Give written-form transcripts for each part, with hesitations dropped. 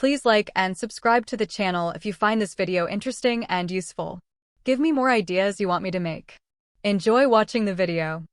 Please like and subscribe to the channel if you find this video interesting and useful. Give me more ideas you want me to make. Enjoy watching the video.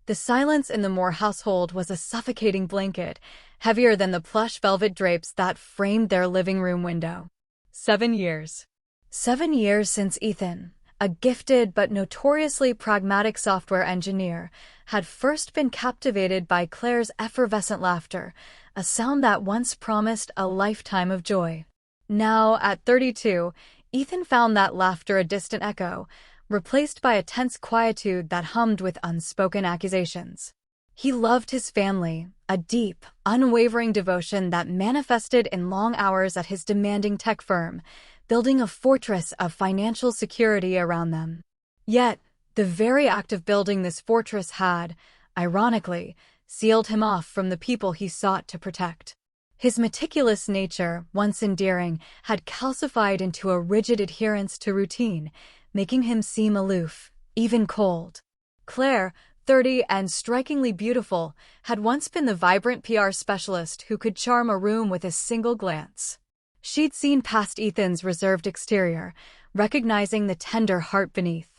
The silence in the Moore household was a suffocating blanket, heavier than the plush velvet drapes that framed their living room window. 7 years. 7 years since Ethan, a gifted but notoriously pragmatic software engineer, had first been captivated by Claire's effervescent laughter, a sound that once promised a lifetime of joy. Now, at 32, Ethan found that laughter a distant echo, replaced by a tense quietude that hummed with unspoken accusations. He loved his family, a deep, unwavering devotion that manifested in long hours at his demanding tech firm, building a fortress of financial security around them. Yet, the very act of building this fortress had, ironically, sealed him off from the people he sought to protect. His meticulous nature, once endearing, had calcified into a rigid adherence to routine, making him seem aloof, even cold. Claire, 30 and strikingly beautiful, had once been the vibrant PR specialist who could charm a room with a single glance. She'd seen past Ethan's reserved exterior, recognizing the tender heart beneath.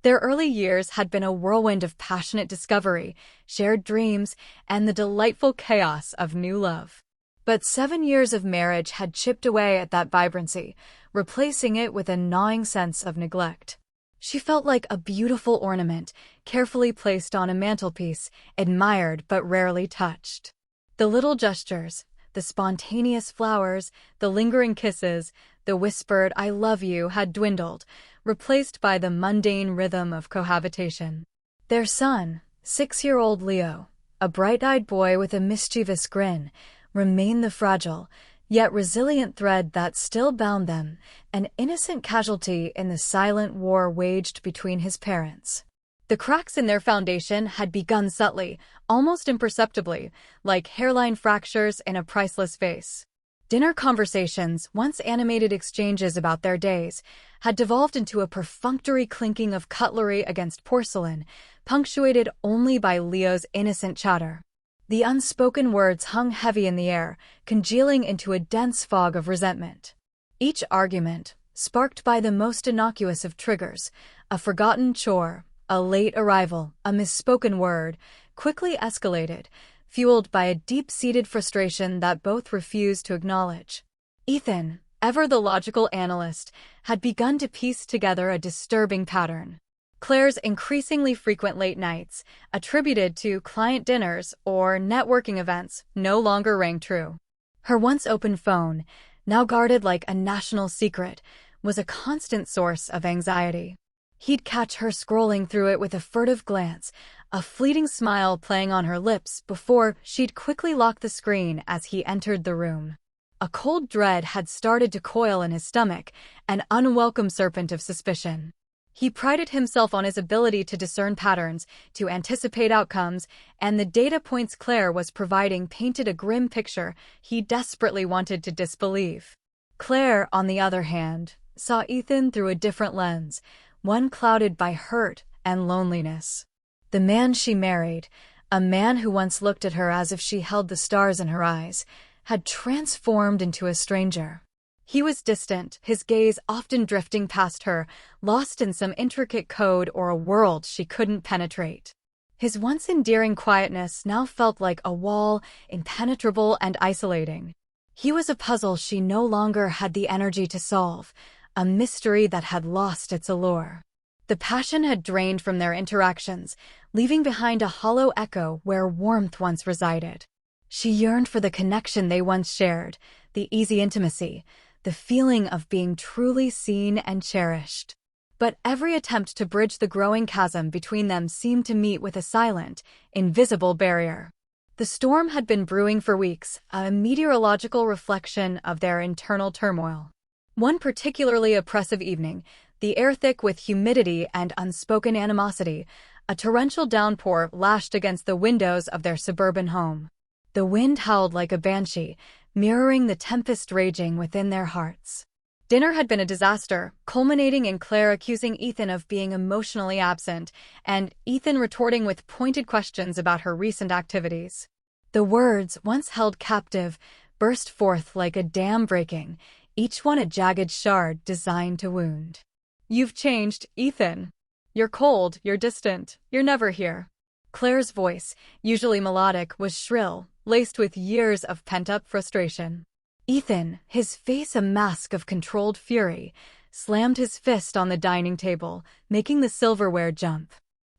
Their early years had been a whirlwind of passionate discovery, shared dreams, and the delightful chaos of new love. But 7 years of marriage had chipped away at that vibrancy, replacing it with a gnawing sense of neglect. She felt like a beautiful ornament, carefully placed on a mantelpiece, admired but rarely touched. The little gestures, the spontaneous flowers, the lingering kisses, the whispered "I love you" had dwindled, replaced by the mundane rhythm of cohabitation. Their son, 6-year-old Leo, a bright-eyed boy with a mischievous grin, remained the fragile, yet resilient thread that still bound them, an innocent casualty in the silent war waged between his parents. The cracks in their foundation had begun subtly, almost imperceptibly, like hairline fractures in a priceless vase. Dinner conversations, once animated exchanges about their days, had devolved into a perfunctory clinking of cutlery against porcelain, punctuated only by Leo's innocent chatter. The unspoken words hung heavy in the air, congealing into a dense fog of resentment. Each argument, sparked by the most innocuous of triggers, a forgotten chore, a late arrival, a misspoken word, quickly escalated, fueled by a deep-seated frustration that both refused to acknowledge. Ethan, ever the logical analyst, had begun to piece together a disturbing pattern. Claire's increasingly frequent late nights, attributed to client dinners or networking events, no longer rang true. Her once open phone, now guarded like a national secret, was a constant source of anxiety. He'd catch her scrolling through it with a furtive glance, a fleeting smile playing on her lips before she'd quickly lock the screen as he entered the room. A cold dread had started to coil in his stomach, an unwelcome serpent of suspicion. He prided himself on his ability to discern patterns, to anticipate outcomes, and the data points Claire was providing painted a grim picture he desperately wanted to disbelieve. Claire, on the other hand, saw Ethan through a different lens, one clouded by hurt and loneliness. The man she married, a man who once looked at her as if she held the stars in her eyes, had transformed into a stranger. He was distant, his gaze often drifting past her, lost in some intricate code or a world she couldn't penetrate. His once endearing quietness now felt like a wall, impenetrable and isolating. He was a puzzle she no longer had the energy to solve, a mystery that had lost its allure. The passion had drained from their interactions, leaving behind a hollow echo where warmth once resided. She yearned for the connection they once shared, the easy intimacy, the feeling of being truly seen and cherished. But every attempt to bridge the growing chasm between them seemed to meet with a silent, invisible barrier. The storm had been brewing for weeks, a meteorological reflection of their internal turmoil. One particularly oppressive evening, the air thick with humidity and unspoken animosity, a torrential downpour lashed against the windows of their suburban home. The wind howled like a banshee, mirroring the tempest raging within their hearts. Dinner had been a disaster, culminating in Claire accusing Ethan of being emotionally absent, and Ethan retorting with pointed questions about her recent activities. The words, once held captive, burst forth like a dam breaking, each one a jagged shard designed to wound. "You've changed, Ethan. You're cold, you're distant, you're never here." Claire's voice, usually melodic, was shrill, laced with years of pent-up frustration. Ethan, his face a mask of controlled fury, slammed his fist on the dining table, making the silverware jump.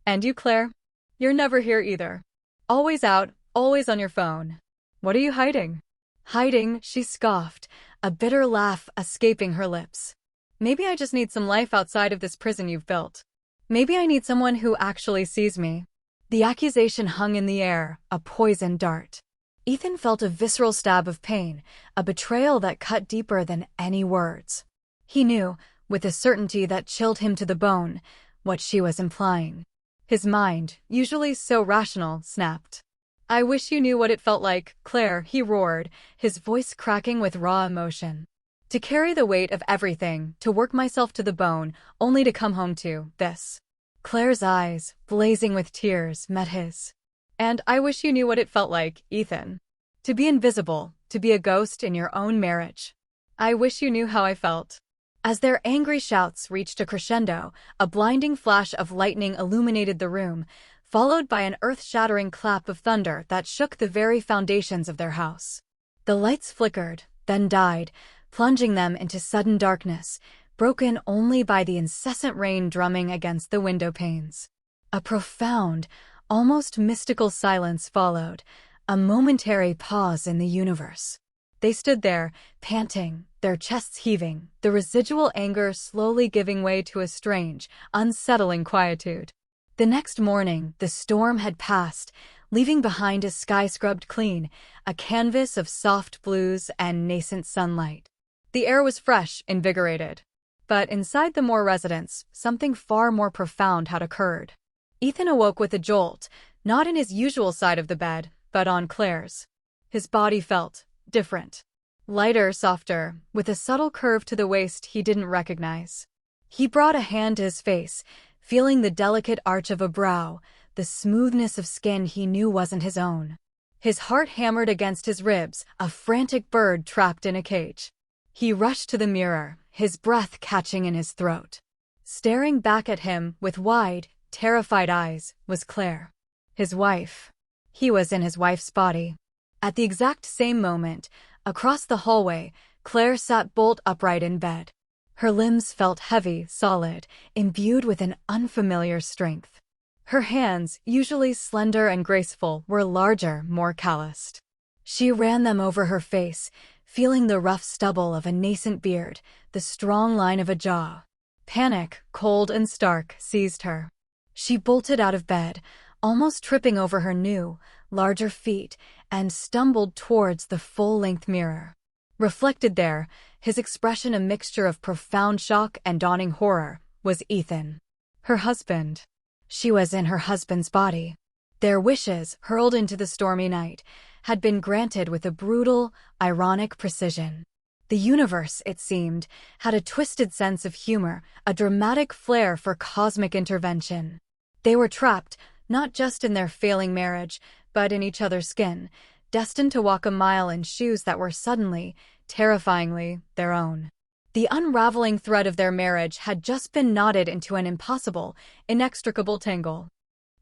"And you, Claire? You're never here either. Always out, always on your phone. What are you hiding?" "Hiding," she scoffed, a bitter laugh escaping her lips. "Maybe I just need some life outside of this prison you've built. Maybe I need someone who actually sees me." The accusation hung in the air, a poisoned dart. Ethan felt a visceral stab of pain, a betrayal that cut deeper than any words. He knew, with a certainty that chilled him to the bone, what she was implying. His mind, usually so rational, snapped. "I wish you knew what it felt like, Claire," he roared, his voice cracking with raw emotion. "To carry the weight of everything, to work myself to the bone, only to come home to this." Claire's eyes, blazing with tears, met his. "And I wish you knew what it felt like, Ethan. To be invisible, to be a ghost in your own marriage. I wish you knew how I felt." As their angry shouts reached a crescendo, a blinding flash of lightning illuminated the room, followed by an earth-shattering clap of thunder that shook the very foundations of their house. The lights flickered, then died, plunging them into sudden darkness, broken only by the incessant rain drumming against the window panes. A profound, almost mystical silence followed, a momentary pause in the universe. They stood there, panting, their chests heaving, the residual anger slowly giving way to a strange, unsettling quietude. The next morning, the storm had passed, leaving behind a sky scrubbed clean, a canvas of soft blues and nascent sunlight. The air was fresh, invigorated. But inside the Moore residence, something far more profound had occurred. Ethan awoke with a jolt, not in his usual side of the bed, but on Claire's. His body felt different. Lighter, softer, with a subtle curve to the waist he didn't recognize. He brought a hand to his face, feeling the delicate arch of a brow, the smoothness of skin he knew wasn't his own. His heart hammered against his ribs, a frantic bird trapped in a cage. He rushed to the mirror, his breath catching in his throat. Staring back at him with wide, terrified eyes was Claire. His wife. He was in his wife's body. At the exact same moment, across the hallway, Claire sat bolt upright in bed. Her limbs felt heavy, solid, imbued with an unfamiliar strength. Her hands, usually slender and graceful, were larger, more calloused. She ran them over her face, feeling the rough stubble of a nascent beard, the strong line of a jaw. Panic, cold and stark, seized her. She bolted out of bed, almost tripping over her new, larger feet, and stumbled towards the full-length mirror. Reflected there, his expression a mixture of profound shock and dawning horror, was Ethan. Her husband. She was in her husband's body. Their wishes, hurled into the stormy night, had been granted with a brutal, ironic precision. The universe, it seemed, had a twisted sense of humor, a dramatic flair for cosmic intervention. They were trapped, not just in their failing marriage, but in each other's skin, destined to walk a mile in shoes that were suddenly, terrifyingly, their own. The unraveling thread of their marriage had just been knotted into an impossible, inextricable tangle.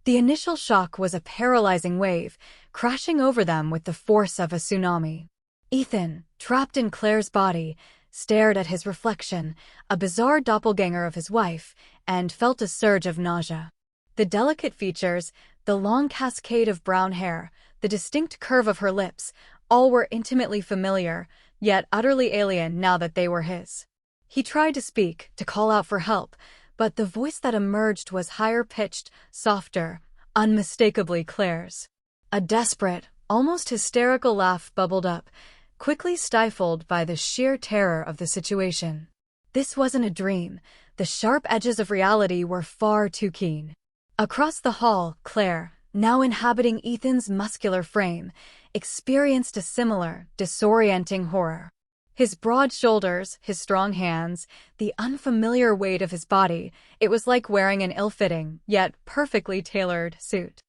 The initial shock was a paralyzing wave, crashing over them with the force of a tsunami. Ethan, trapped in Claire's body, stared at his reflection, a bizarre doppelganger of his wife, and felt a surge of nausea. The delicate features, the long cascade of brown hair, the distinct curve of her lips, all were intimately familiar, yet utterly alien now that they were his. He tried to speak, to call out for help, but the voice that emerged was higher-pitched, softer, unmistakably Claire's. A desperate, almost hysterical laugh bubbled up, quickly stifled by the sheer terror of the situation. This wasn't a dream. The sharp edges of reality were far too keen. Across the hall, Claire, now inhabiting Ethan's muscular frame, experienced a similar, disorienting horror. His broad shoulders, his strong hands, the unfamiliar weight of his body, it was like wearing an ill-fitting, yet perfectly tailored, suit.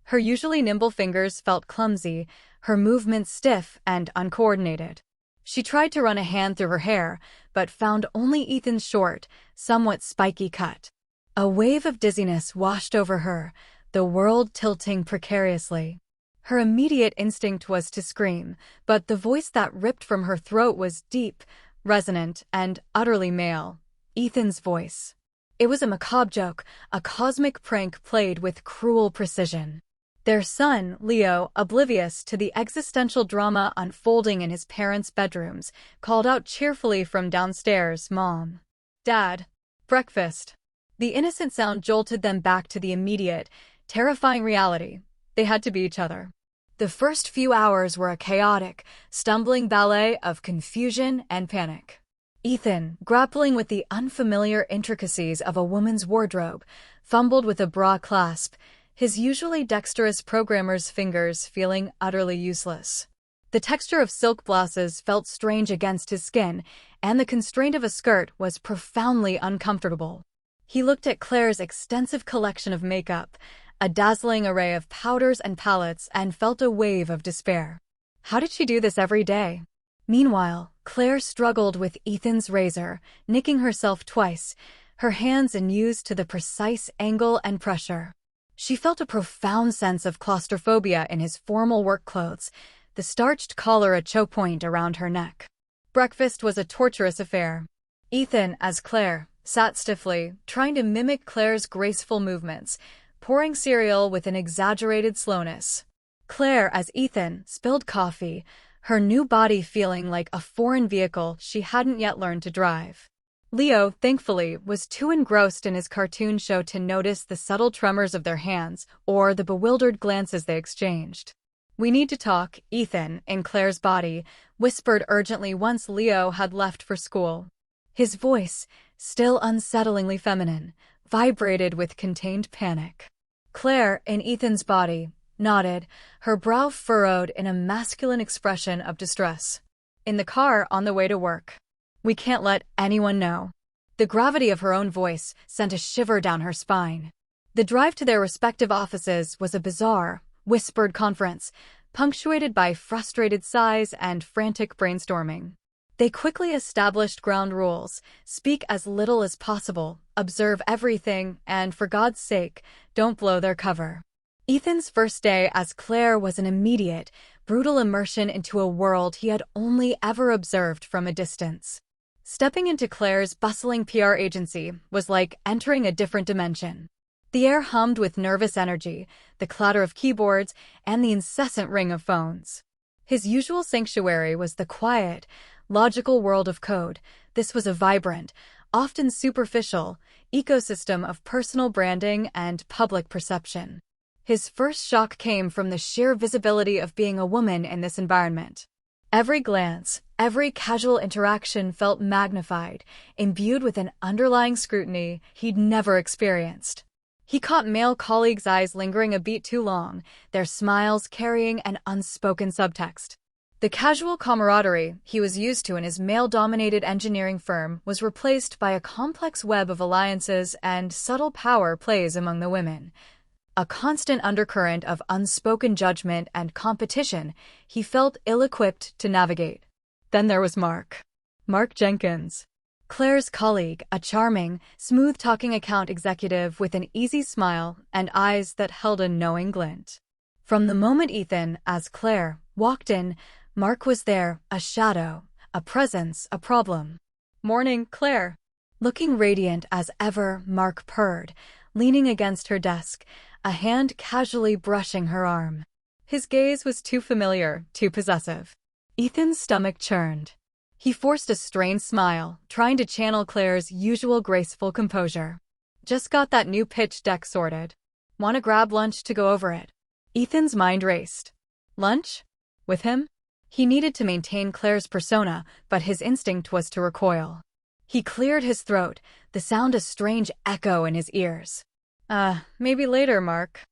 Her usually nimble fingers felt clumsy, her movements stiff and uncoordinated. She tried to run a hand through her hair, but found only Ethan's short, somewhat spiky cut. A wave of dizziness washed over her, the world tilting precariously. Her immediate instinct was to scream, but the voice that ripped from her throat was deep, resonant, and utterly male. Ethan's voice. It was a macabre joke, a cosmic prank played with cruel precision. Their son, Leo, oblivious to the existential drama unfolding in his parents' bedrooms, called out cheerfully from downstairs, "Mom. Dad. Breakfast." The innocent sound jolted them back to the immediate, terrifying reality. They had to be each other. The first few hours were a chaotic, stumbling ballet of confusion and panic. Ethan, grappling with the unfamiliar intricacies of a woman's wardrobe, fumbled with a bra clasp, his usually dexterous programmer's fingers feeling utterly useless. The texture of silk blouses felt strange against his skin, and the constraint of a skirt was profoundly uncomfortable. He looked at Claire's extensive collection of makeup, a dazzling array of powders and palettes, and felt a wave of despair. How did she do this every day? Meanwhile, Claire struggled with Ethan's razor, nicking herself twice, her hands unused to the precise angle and pressure. She felt a profound sense of claustrophobia in his formal work clothes, the starched collar a choke point around her neck. Breakfast was a torturous affair. Ethan, as Claire, sat stiffly, trying to mimic Claire's graceful movements, pouring cereal with an exaggerated slowness. Claire, as Ethan, spilled coffee, her new body feeling like a foreign vehicle she hadn't yet learned to drive. Leo, thankfully, was too engrossed in his cartoon show to notice the subtle tremors of their hands or the bewildered glances they exchanged. "We need to talk," Ethan, in Claire's body, whispered urgently once Leo had left for school. His voice, still unsettlingly feminine, vibrated with contained panic. Claire, in Ethan's body, nodded, her brow furrowed in a masculine expression of distress. In the car on the way to work. "We can't let anyone know." The gravity of her own voice sent a shiver down her spine. The drive to their respective offices was a bizarre, whispered conference, punctuated by frustrated sighs and frantic brainstorming. They quickly established ground rules: speak as little as possible, observe everything, and for God's sake, don't blow their cover. Ethan's first day as Claire was an immediate, brutal immersion into a world he had only ever observed from a distance. Stepping into Claire's bustling PR agency was like entering a different dimension. The air hummed with nervous energy, the clatter of keyboards, and the incessant ring of phones. His usual sanctuary was the quiet, logical world of code. This was a vibrant, often superficial, ecosystem of personal branding and public perception. His first shock came from the sheer visibility of being a woman in this environment. Every glance, every casual interaction felt magnified, imbued with an underlying scrutiny he'd never experienced. He caught male colleagues' eyes lingering a beat too long, their smiles carrying an unspoken subtext. The casual camaraderie he was used to in his male-dominated engineering firm was replaced by a complex web of alliances and subtle power plays among the women. A constant undercurrent of unspoken judgment and competition he felt ill-equipped to navigate. Then there was Mark. Mark Jenkins. Claire's colleague, a charming, smooth-talking account executive with an easy smile and eyes that held a knowing glint. From the moment Ethan, as Claire, walked in, Mark was there, a shadow, a presence, a problem. "Morning, Claire." Looking radiant as ever, Mark purred, leaning against her desk, a hand casually brushing her arm. His gaze was too familiar, too possessive. Ethan's stomach churned. He forced a strained smile, trying to channel Claire's usual graceful composure. "Just got that new pitch deck sorted. Want to grab lunch to go over it?" Ethan's mind raced. Lunch? With him? He needed to maintain Claire's persona, but his instinct was to recoil. He cleared his throat, the sound a strange echo in his ears. Maybe later, Mark.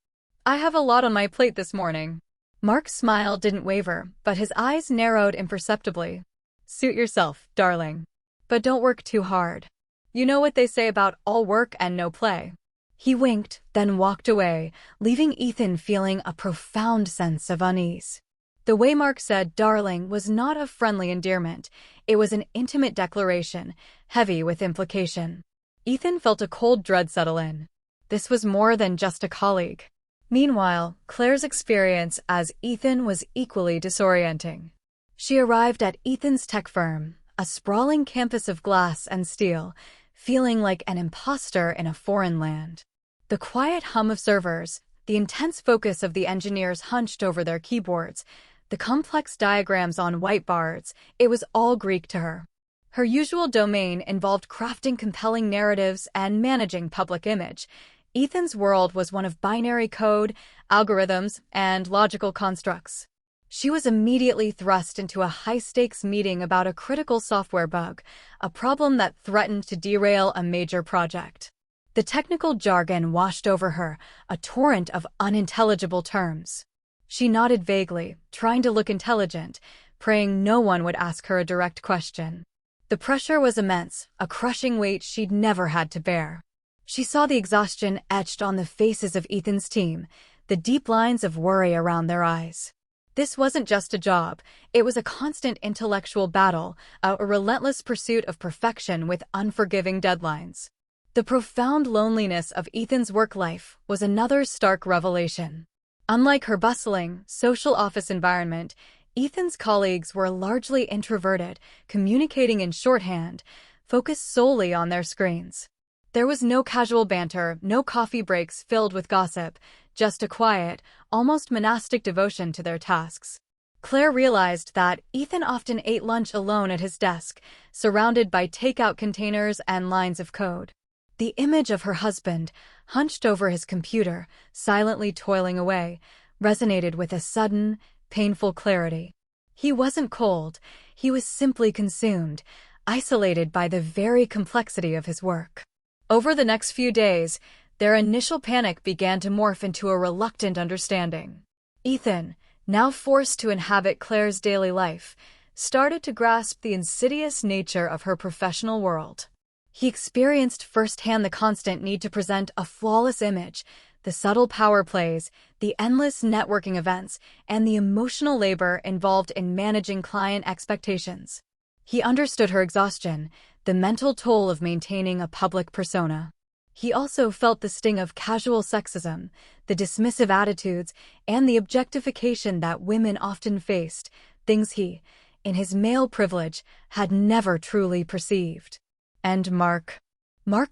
I have a lot on my plate this morning." Mark's smile didn't waver, but his eyes narrowed imperceptibly. "Suit yourself, darling. But don't work too hard. You know what they say about all work and no play." He winked, then walked away, leaving Ethan feeling a profound sense of unease. The way Mark said "darling" was not a friendly endearment. It was an intimate declaration, heavy with implication. Ethan felt a cold dread settle in. This was more than just a colleague. Meanwhile, Claire's experience as Ethan was equally disorienting. She arrived at Ethan's tech firm, a sprawling campus of glass and steel, feeling like an imposter in a foreign land. The quiet hum of servers, the intense focus of the engineers hunched over their keyboards, the complex diagrams on whiteboards, it was all Greek to her. Her usual domain involved crafting compelling narratives and managing public image. Ethan's world was one of binary code, algorithms, and logical constructs. She was immediately thrust into a high-stakes meeting about a critical software bug, a problem that threatened to derail a major project. The technical jargon washed over her, a torrent of unintelligible terms. She nodded vaguely, trying to look intelligent, praying no one would ask her a direct question. The pressure was immense, a crushing weight she'd never had to bear. She saw the exhaustion etched on the faces of Ethan's team, the deep lines of worry around their eyes. This wasn't just a job, it was a constant intellectual battle, a relentless pursuit of perfection with unforgiving deadlines. The profound loneliness of Ethan's work life was another stark revelation. Unlike her bustling, social office environment, Ethan's colleagues were largely introverted, communicating in shorthand, focused solely on their screens. There was no casual banter, no coffee breaks filled with gossip, just a quiet, almost monastic devotion to their tasks. Claire realized that Ethan often ate lunch alone at his desk, surrounded by takeout containers and lines of code. The image of her husband, hunched over his computer, silently toiling away, resonated with a sudden, painful clarity. He wasn't cold, he was simply consumed, isolated by the very complexity of his work. Over the next few days, their initial panic began to morph into a reluctant understanding. Ethan, now forced to inhabit Claire's daily life, started to grasp the insidious nature of her professional world. He experienced firsthand the constant need to present a flawless image, the subtle power plays, the endless networking events, and the emotional labor involved in managing client expectations. He understood her exhaustion, the mental toll of maintaining a public persona. He also felt the sting of casual sexism, the dismissive attitudes, and the objectification that women often faced, things he, in his male privilege, had never truly perceived. And Mark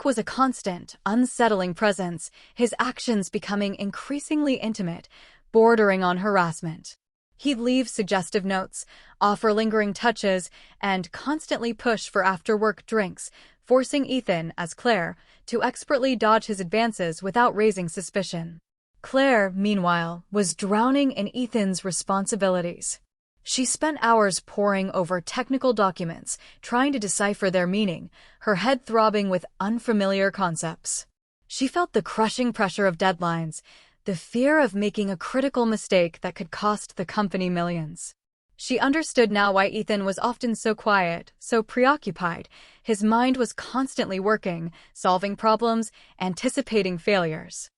was a constant, unsettling presence, his actions becoming increasingly intimate, bordering on harassment. He'd leave suggestive notes, offer lingering touches, and constantly push for after-work drinks, forcing Ethan, as Claire, to expertly dodge his advances without raising suspicion. Claire, meanwhile, was drowning in Ethan's responsibilities. She spent hours poring over technical documents, trying to decipher their meaning, her head throbbing with unfamiliar concepts. She felt the crushing pressure of deadlines, the fear of making a critical mistake that could cost the company millions. She understood now why Ethan was often so quiet, so preoccupied. His mind was constantly working, solving problems, anticipating failures.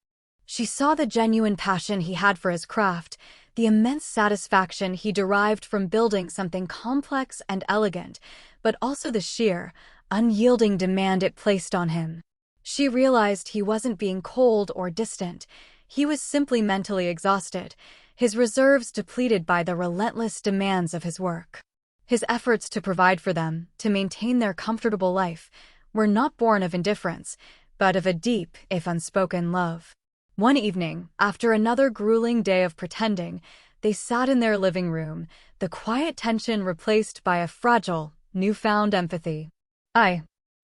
She saw the genuine passion he had for his craft, the immense satisfaction he derived from building something complex and elegant, but also the sheer, unyielding demand it placed on him. She realized he wasn't being cold or distant. He was simply mentally exhausted, his reserves depleted by the relentless demands of his work. His efforts to provide for them, to maintain their comfortable life, were not born of indifference, but of a deep, if unspoken, love. One evening, after another grueling day of pretending, they sat in their living room, the quiet tension replaced by a fragile, newfound empathy. I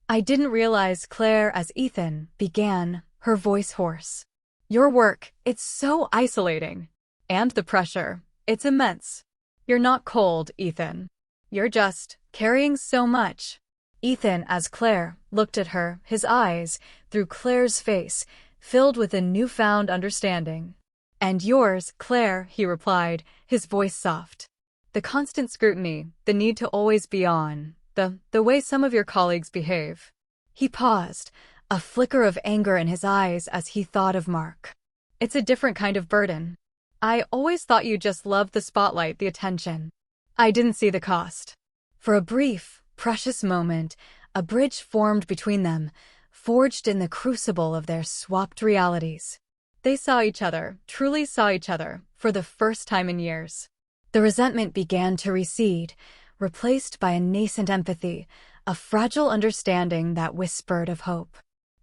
didn't realize Claire as Ethan began, her voice hoarse. Your work, it's so isolating. And the pressure, it's immense. You're not cold, Ethan. You're just carrying so much. Ethan, as Claire, looked at her, his eyes, through Claire's face, filled with a newfound understanding. And yours, Claire, he replied, his voice soft. The constant scrutiny, the need to always be on, the way some of your colleagues behave. He paused, a flicker of anger in his eyes as he thought of Mark. It's a different kind of burden. I always thought you just loved the spotlight, the attention. I didn't see the cost. For a brief, precious moment, a bridge formed between them, forged in the crucible of their swapped realities. They saw each other, truly saw each other, for the first time in years. The resentment began to recede, replaced by a nascent empathy, a fragile understanding that whispered of hope.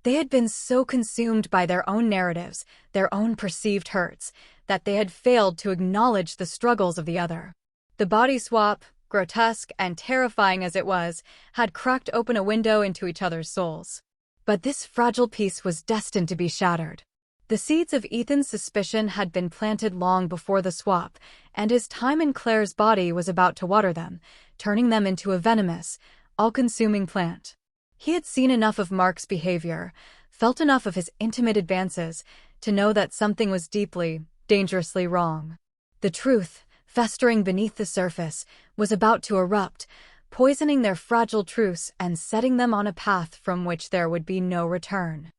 They had been so consumed by their own narratives, their own perceived hurts, that they had failed to acknowledge the struggles of the other. The body swap, grotesque and terrifying as it was, had cracked open a window into each other's souls. But this fragile peace was destined to be shattered. The seeds of Ethan's suspicion had been planted long before the swap, and his time in Claire's body was about to water them, turning them into a venomous, all-consuming plant. He had seen enough of Mark's behavior, felt enough of his intimate advances, to know that something was deeply, dangerously wrong. The truth, festering beneath the surface, was about to erupt, poisoning their fragile truce and setting them on a path from which there would be no return.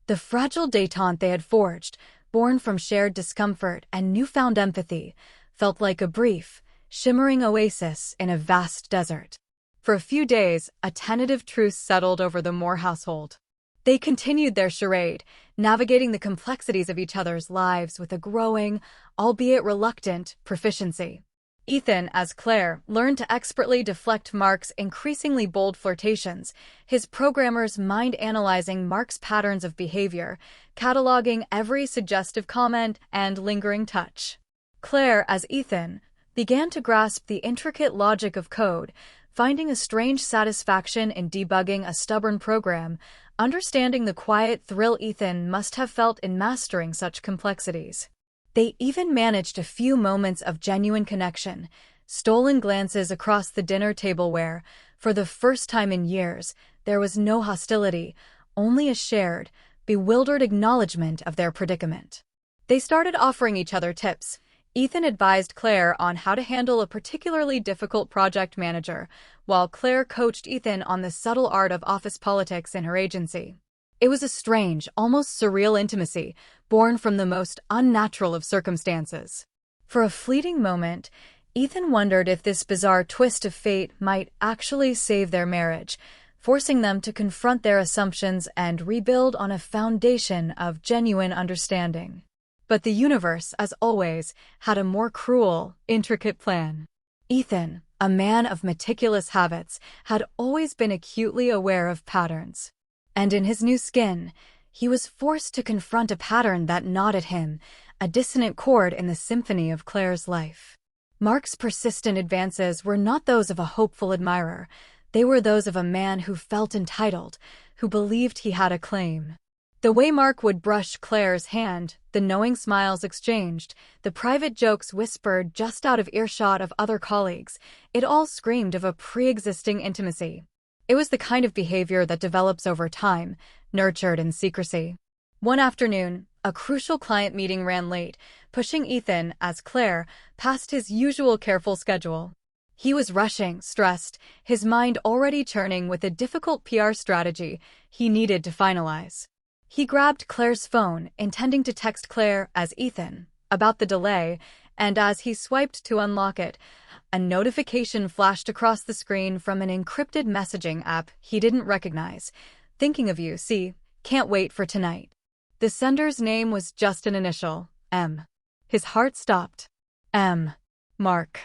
The fragile détente they had forged, born from shared discomfort and newfound empathy, felt like a brief, shimmering oasis in a vast desert. For a few days, a tentative truce settled over the Moore household. They continued their charade, navigating the complexities of each other's lives with a growing, albeit reluctant, proficiency. Ethan, as Claire, learned to expertly deflect Mark's increasingly bold flirtations, his programmer's mind analyzing Mark's patterns of behavior, cataloging every suggestive comment and lingering touch. Claire, as Ethan, began to grasp the intricate logic of code, finding a strange satisfaction in debugging a stubborn program, understanding the quiet thrill Ethan must have felt in mastering such complexities. They even managed a few moments of genuine connection, stolen glances across the dinner table where, for the first time in years, there was no hostility, only a shared, bewildered acknowledgement of their predicament. They started offering each other tips. Ethan advised Claire on how to handle a particularly difficult project manager, while Claire coached Ethan on the subtle art of office politics in her agency. It was a strange, almost surreal intimacy, born from the most unnatural of circumstances. For a fleeting moment, Ethan wondered if this bizarre twist of fate might actually save their marriage, forcing them to confront their assumptions and rebuild on a foundation of genuine understanding. But the universe, as always, had a more cruel, intricate plan. Ethan, a man of meticulous habits, had always been acutely aware of patterns. And in his new skin, he was forced to confront a pattern that gnawed at him, a dissonant chord in the symphony of Claire's life. Mark's persistent advances were not those of a hopeful admirer. They were those of a man who felt entitled, who believed he had a claim. The way Mark would brush Claire's hand, the knowing smiles exchanged, the private jokes whispered just out of earshot of other colleagues, it all screamed of a pre-existing intimacy. It was the kind of behavior that develops over time, nurtured in secrecy. One afternoon, a crucial client meeting ran late, pushing Ethan, as Claire, past his usual careful schedule. He was rushing, stressed, his mind already churning with a difficult PR strategy he needed to finalize. He grabbed Claire's phone, intending to text Claire, as Ethan, about the delay, and as he swiped to unlock it, a notification flashed across the screen from an encrypted messaging app he didn't recognize. "Thinking of you, see, can't wait for tonight." The sender's name was just an initial, M. His heart stopped. M. Mark.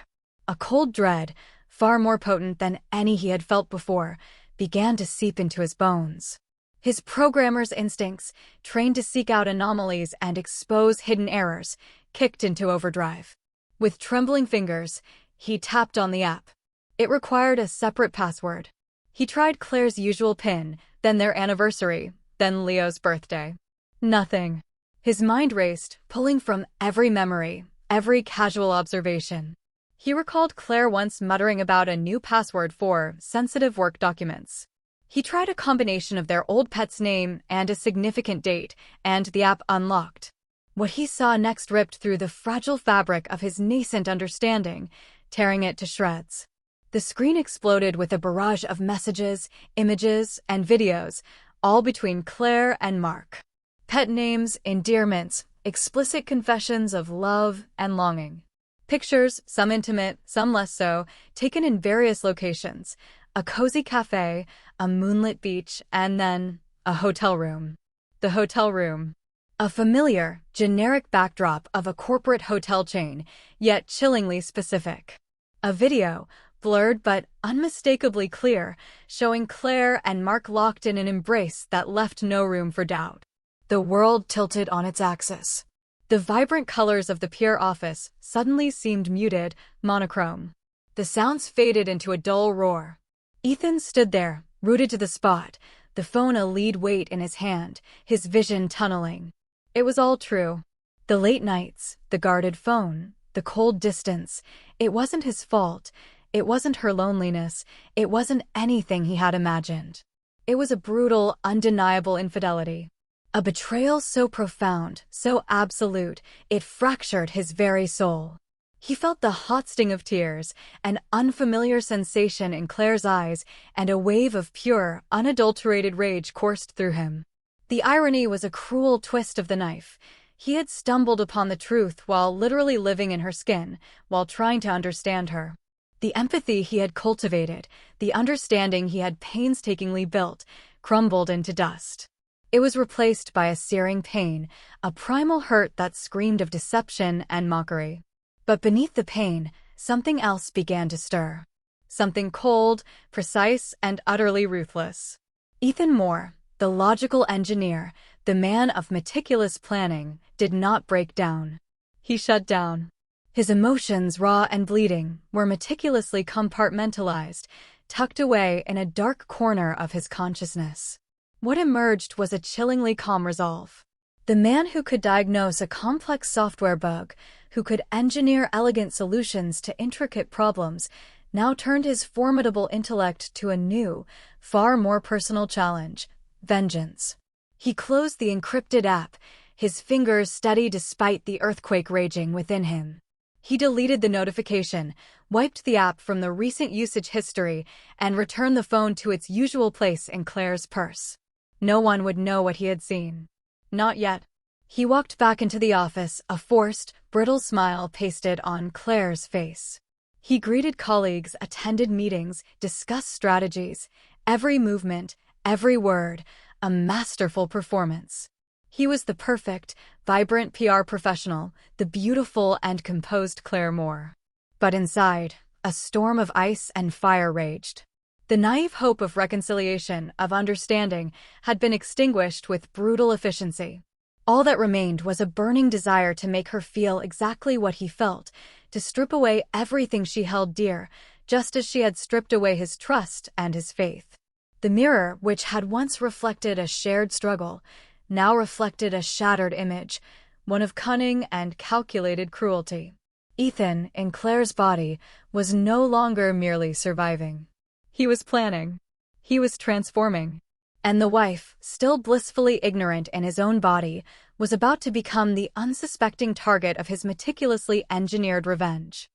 A cold dread, far more potent than any he had felt before, began to seep into his bones. His programmer's instincts, trained to seek out anomalies and expose hidden errors, kicked into overdrive. With trembling fingers, he tapped on the app. It required a separate password. He tried Claire's usual PIN, then their anniversary, then Leo's birthday. Nothing. His mind raced, pulling from every memory, every casual observation. He recalled Claire once muttering about a new password for sensitive work documents. He tried a combination of their old pet's name and a significant date, and the app unlocked. What he saw next ripped through the fragile fabric of his nascent understanding, tearing it to shreds. The screen exploded with a barrage of messages, images, and videos, all between Claire and Mark. Pet names, endearments, explicit confessions of love and longing. Pictures, some intimate, some less so, taken in various locations. A cozy cafe, a moonlit beach, and then a hotel room. The hotel room. A familiar, generic backdrop of a corporate hotel chain, yet chillingly specific. A video, blurred but unmistakably clear, showing Claire and Mark locked in an embrace that left no room for doubt. The world tilted on its axis. The vibrant colors of the pier office suddenly seemed muted, monochrome. The sounds faded into a dull roar. Ethan stood there, rooted to the spot, the phone a lead weight in his hand, his vision tunneling. It was all true. The late nights, the guarded phone, the cold distance. It wasn't his fault. It wasn't her loneliness. It wasn't anything he had imagined. It was a brutal, undeniable infidelity. A betrayal so profound, so absolute, it fractured his very soul. He felt the hot sting of tears, an unfamiliar sensation in Claire's eyes, and a wave of pure, unadulterated rage coursed through him. The irony was a cruel twist of the knife. He had stumbled upon the truth while literally living in her skin, while trying to understand her. The empathy he had cultivated, the understanding he had painstakingly built, crumbled into dust. It was replaced by a searing pain, a primal hurt that screamed of deception and mockery. But beneath the pain, something else began to stir. Something cold, precise, and utterly ruthless. Ethan Moore, the logical engineer, the man of meticulous planning, did not break down. He shut down. His emotions, raw and bleeding, were meticulously compartmentalized, tucked away in a dark corner of his consciousness. What emerged was a chillingly calm resolve. The man who could diagnose a complex software bug, who could engineer elegant solutions to intricate problems, now turned his formidable intellect to a new, far more personal challenge: vengeance. He closed the encrypted app, his fingers steady despite the earthquake raging within him. He deleted the notification, wiped the app from the recent usage history, and returned the phone to its usual place in Claire's purse. No one would know what he had seen. Not yet. He walked back into the office, a forced, brittle smile pasted on Claire's face. He greeted colleagues, attended meetings, discussed strategies. Every movement, every word, a masterful performance. He was the perfect, vibrant PR professional, the beautiful and composed Claire Moore. But inside, a storm of ice and fire raged. The naive hope of reconciliation, of understanding, had been extinguished with brutal efficiency. All that remained was a burning desire to make her feel exactly what he felt, to strip away everything she held dear, just as she had stripped away his trust and his faith. The mirror, which had once reflected a shared struggle, now reflected a shattered image, one of cunning and calculated cruelty. Ethan, in Claire's body, was no longer merely surviving. He was planning. He was transforming. And the wife, still blissfully ignorant in his own body, was about to become the unsuspecting target of his meticulously engineered revenge.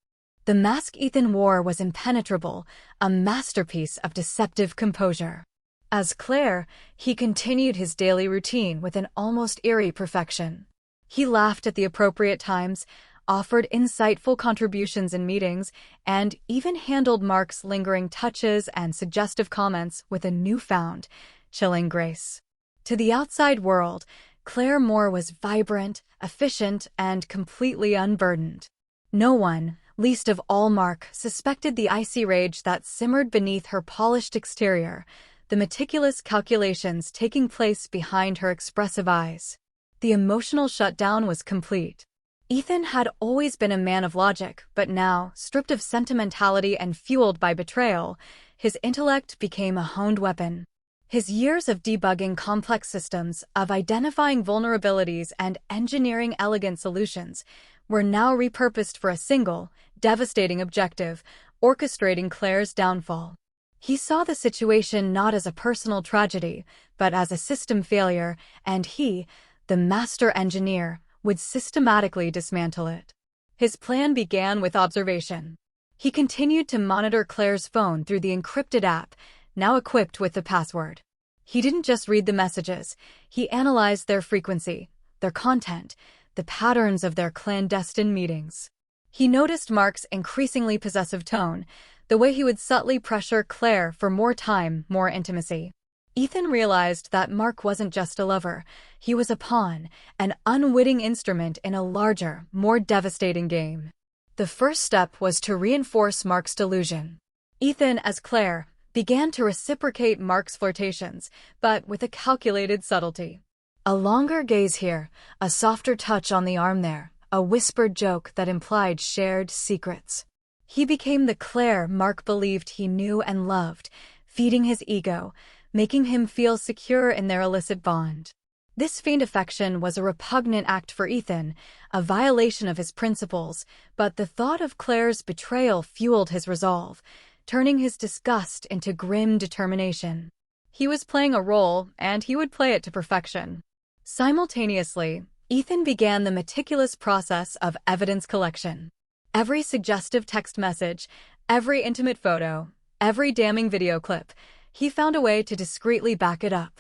The mask Ethan wore was impenetrable, a masterpiece of deceptive composure. As Claire, he continued his daily routine with an almost eerie perfection. He laughed at the appropriate times, offered insightful contributions in meetings, and even handled Mark's lingering touches and suggestive comments with a newfound, chilling grace. To the outside world, Claire Moore was vibrant, efficient, and completely unburdened. No one, least of all Mark, suspected the icy rage that simmered beneath her polished exterior, the meticulous calculations taking place behind her expressive eyes. The emotional shutdown was complete. Ethan had always been a man of logic, but now, stripped of sentimentality and fueled by betrayal, his intellect became a honed weapon. His years of debugging complex systems, of identifying vulnerabilities and engineering elegant solutions, were now repurposed for a single, devastating objective: orchestrating Claire's downfall. He saw the situation not as a personal tragedy, but as a system failure, and he, the master engineer, would systematically dismantle it. His plan began with observation. He continued to monitor Claire's phone through the encrypted app, now equipped with the password. He didn't just read the messages, he analyzed their frequency, their content, the patterns of their clandestine meetings. He noticed Mark's increasingly possessive tone, the way he would subtly pressure Claire for more time, more intimacy. Ethan realized that Mark wasn't just a lover, he was a pawn, an unwitting instrument in a larger, more devastating game. The first step was to reinforce Mark's delusion. Ethan, as Claire, began to reciprocate Mark's flirtations, but with a calculated subtlety. A longer gaze here, a softer touch on the arm there, a whispered joke that implied shared secrets. He became the Claire Mark believed he knew and loved, feeding his ego, making him feel secure in their illicit bond. This feigned affection was a repugnant act for Ethan, a violation of his principles, but the thought of Claire's betrayal fueled his resolve, turning his disgust into grim determination. He was playing a role, and he would play it to perfection. Simultaneously, Ethan began the meticulous process of evidence collection. Every suggestive text message, every intimate photo, every damning video clip, he found a way to discreetly back it up.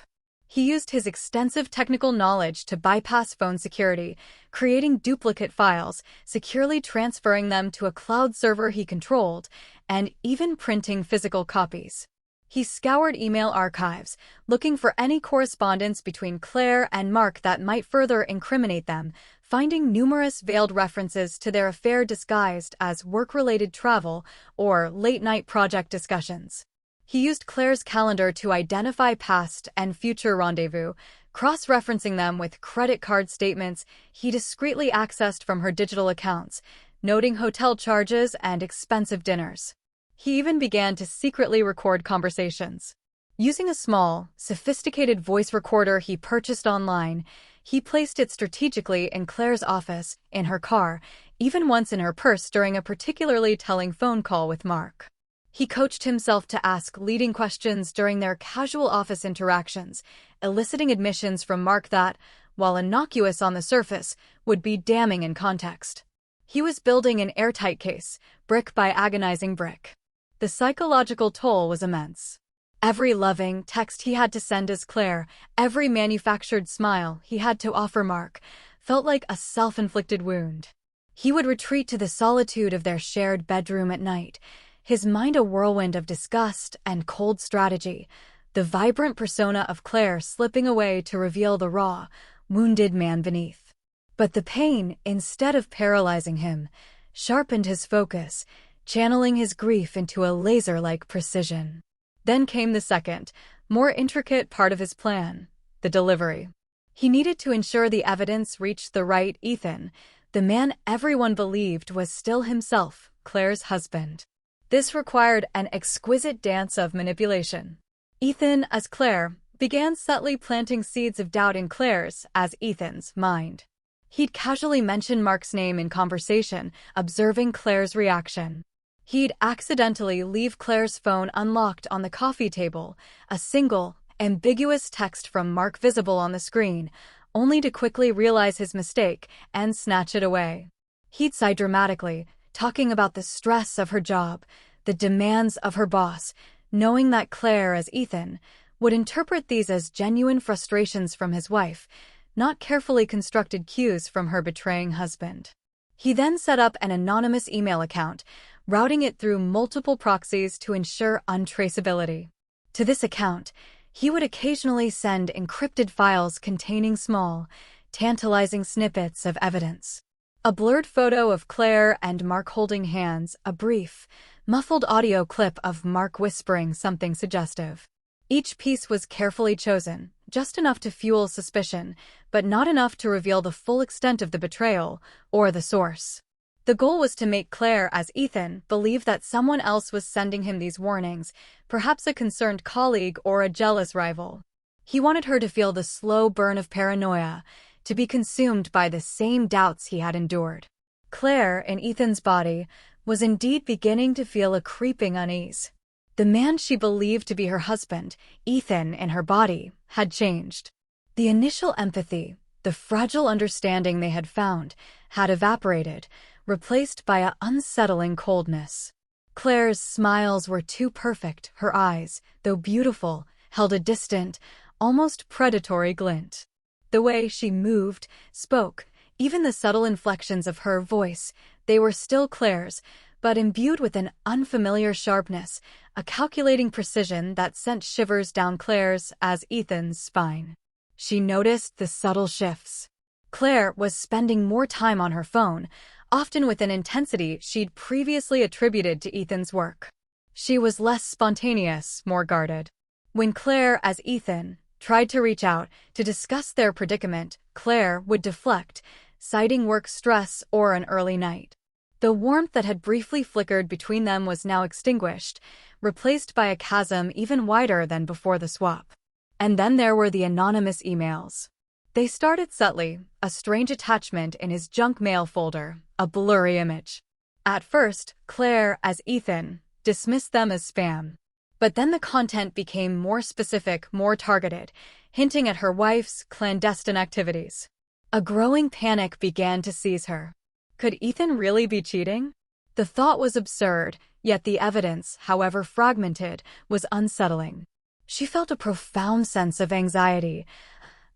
He used his extensive technical knowledge to bypass phone security, creating duplicate files, securely transferring them to a cloud server he controlled, and even printing physical copies. He scoured email archives, looking for any correspondence between Claire and Mark that might further incriminate them, finding numerous veiled references to their affair disguised as work-related travel or late-night project discussions. He used Claire's calendar to identify past and future rendezvous, cross-referencing them with credit card statements he discreetly accessed from her digital accounts, noting hotel charges and expensive dinners. He even began to secretly record conversations. Using a small, sophisticated voice recorder he purchased online, he placed it strategically in Claire's office, in her car, even once in her purse during a particularly telling phone call with Mark. He coached himself to ask leading questions during their casual office interactions, eliciting admissions from Mark that, while innocuous on the surface, would be damning in context. He was building an airtight case, brick by agonizing brick. The psychological toll was immense. Every loving text he had to send as Claire, every manufactured smile he had to offer Mark, felt like a self-inflicted wound. He would retreat to the solitude of their shared bedroom at night, his mind a whirlwind of disgust and cold strategy, the vibrant persona of Claire slipping away to reveal the raw, wounded man beneath. But the pain, instead of paralyzing him, sharpened his focus, channeling his grief into a laser-like precision. Then came the second, more intricate part of his plan, the delivery. He needed to ensure the evidence reached the right Ethan, the man everyone believed was still himself, Claire's husband. This required an exquisite dance of manipulation. Ethan, as Claire, began subtly planting seeds of doubt in Claire's, as Ethan's, mind. He'd casually mention Mark's name in conversation, observing Claire's reaction. He'd accidentally leave Claire's phone unlocked on the coffee table, a single, ambiguous text from Mark visible on the screen, only to quickly realize his mistake and snatch it away. He'd sigh dramatically, talking about the stress of her job, the demands of her boss, knowing that Claire, as Ethan, would interpret these as genuine frustrations from his wife, not carefully constructed cues from her betraying husband. He then set up an anonymous email account, routing it through multiple proxies to ensure untraceability. To this account, he would occasionally send encrypted files containing small, tantalizing snippets of evidence. A blurred photo of Claire and Mark holding hands, a brief, muffled audio clip of Mark whispering something suggestive. Each piece was carefully chosen, just enough to fuel suspicion, but not enough to reveal the full extent of the betrayal or the source. The goal was to make Claire, as Ethan, believe that someone else was sending him these warnings, perhaps a concerned colleague or a jealous rival. He wanted her to feel the slow burn of paranoia, to be consumed by the same doubts he had endured. Claire, in Ethan's body, was indeed beginning to feel a creeping unease. The man she believed to be her husband, Ethan, in her body, had changed. The initial empathy, the fragile understanding they had found, had evaporated, replaced by an unsettling coldness. Claire's smiles were too perfect, her eyes, though beautiful, held a distant, almost predatory glint. The way she moved, spoke, even the subtle inflections of her voice, they were still Claire's, but imbued with an unfamiliar sharpness, a calculating precision that sent shivers down Claire's as Ethan's spine. She noticed the subtle shifts. Claire was spending more time on her phone, often with an intensity she'd previously attributed to Ethan's work. She was less spontaneous, more guarded. When Claire, as Ethan, tried to reach out to discuss their predicament, Claire would deflect, citing work stress or an early night. The warmth that had briefly flickered between them was now extinguished, replaced by a chasm even wider than before the swap. And then there were the anonymous emails. They started subtly, a strange attachment in his junk mail folder, a blurry image. At first, Claire, as Ethan, dismissed them as spam. But then the content became more specific, more targeted, hinting at her wife's clandestine activities. A growing panic began to seize her. Could Ethan really be cheating? The thought was absurd, yet the evidence, however fragmented, was unsettling. She felt a profound sense of anxiety,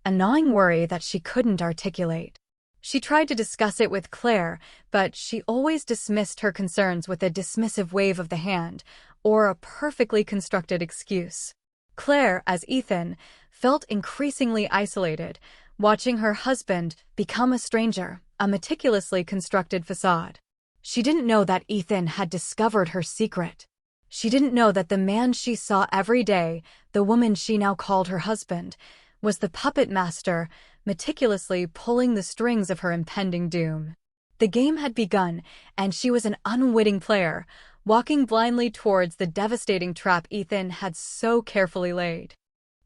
a gnawing worry that she couldn't articulate. She tried to discuss it with Claire, but she always dismissed her concerns with a dismissive wave of the hand, or a perfectly constructed excuse. Claire, as Ethan, felt increasingly isolated, watching her husband become a stranger, a meticulously constructed facade. She didn't know that Ethan had discovered her secret. She didn't know that the man she saw every day, the woman she now called her husband, was the puppet master, meticulously pulling the strings of her impending doom. The game had begun, and she was an unwitting player, walking blindly towards the devastating trap Ethan had so carefully laid.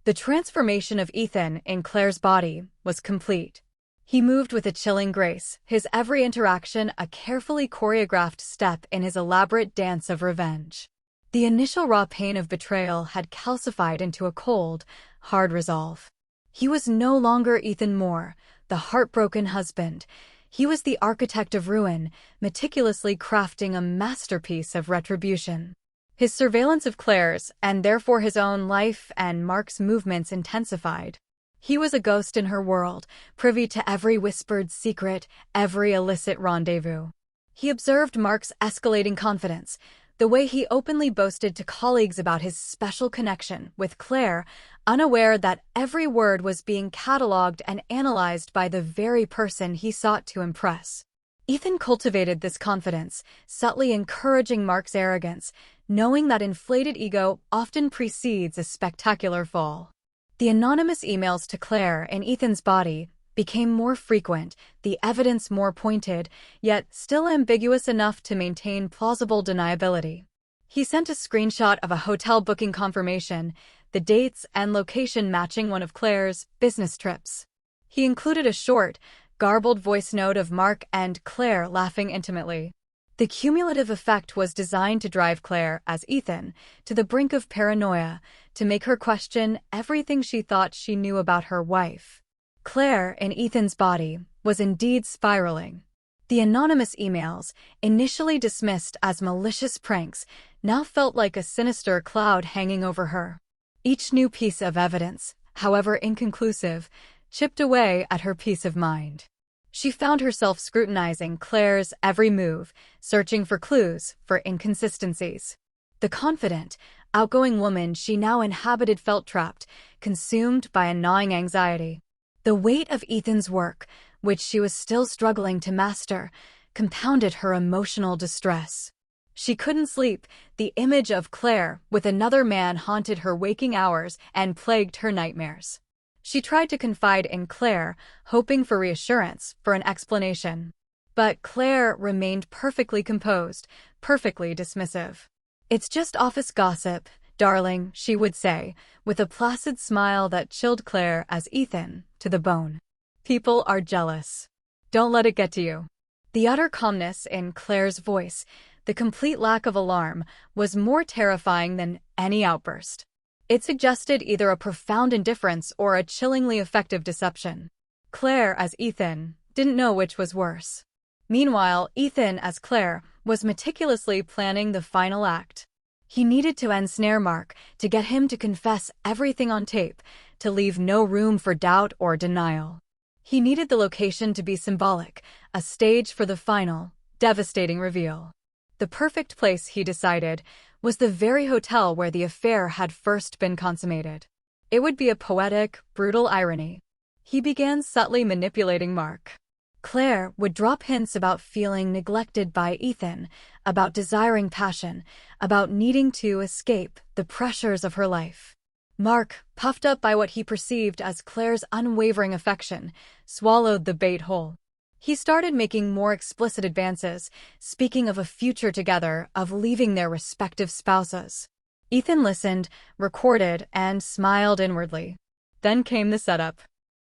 The transformation of Ethan in Claire's body was complete. He moved with a chilling grace, his every interaction a carefully choreographed step in his elaborate dance of revenge. The initial raw pain of betrayal had calcified into a cold, hard resolve. He was no longer Ethan Moore, the heartbroken husband. He was the architect of ruin, meticulously crafting a masterpiece of retribution. His surveillance of Claire's, and therefore his own life and Mark's movements intensified. He was a ghost in her world, privy to every whispered secret, every illicit rendezvous. He observed Mark's escalating confidence, the way he openly boasted to colleagues about his special connection with Claire, unaware that every word was being catalogued and analyzed by the very person he sought to impress. Ethan cultivated this confidence, subtly encouraging Mark's arrogance, knowing that inflated ego often precedes a spectacular fall. The anonymous emails to Claire in Ethan's body became more frequent, the evidence more pointed, yet still ambiguous enough to maintain plausible deniability. He sent a screenshot of a hotel booking confirmation, the dates and location matching one of Claire's business trips. He included a short, garbled voice note of Mark and Claire laughing intimately. The cumulative effect was designed to drive Claire, as Ethan, to the brink of paranoia, to make her question everything she thought she knew about her wife. Claire, in Ethan's body, was indeed spiraling. The anonymous emails, initially dismissed as malicious pranks, now felt like a sinister cloud hanging over her. Each new piece of evidence, however inconclusive, chipped away at her peace of mind. She found herself scrutinizing Claire's every move, searching for clues, for inconsistencies. The confident, outgoing woman she now inhabited felt trapped, consumed by a gnawing anxiety. The weight of Ethan's work, which she was still struggling to master, compounded her emotional distress. She couldn't sleep. The image of Claire with another man haunted her waking hours and plagued her nightmares. She tried to confide in Claire, hoping for reassurance, for an explanation. But Claire remained perfectly composed, perfectly dismissive. "It's just office gossip, darling," she would say, with a placid smile that chilled Claire as Ethan, to the bone. "People are jealous. Don't let it get to you." The utter calmness in Claire's voice, the complete lack of alarm, was more terrifying than any outburst. It suggested either a profound indifference or a chillingly effective deception. Claire, as Ethan, didn't know which was worse. Meanwhile, Ethan, as Claire, was meticulously planning the final act. He needed to ensnare Mark, to get him to confess everything on tape, to leave no room for doubt or denial. He needed the location to be symbolic, a stage for the final, devastating reveal. The perfect place, he decided, was the very hotel where the affair had first been consummated. It would be a poetic, brutal irony. He began subtly manipulating Mark. Claire would drop hints about feeling neglected by Ethan, about desiring passion, about needing to escape the pressures of her life. Mark, puffed up by what he perceived as Claire's unwavering affection, swallowed the bait whole. He started making more explicit advances, speaking of a future together, of leaving their respective spouses. Ethan listened, recorded, and smiled inwardly. Then came the setup.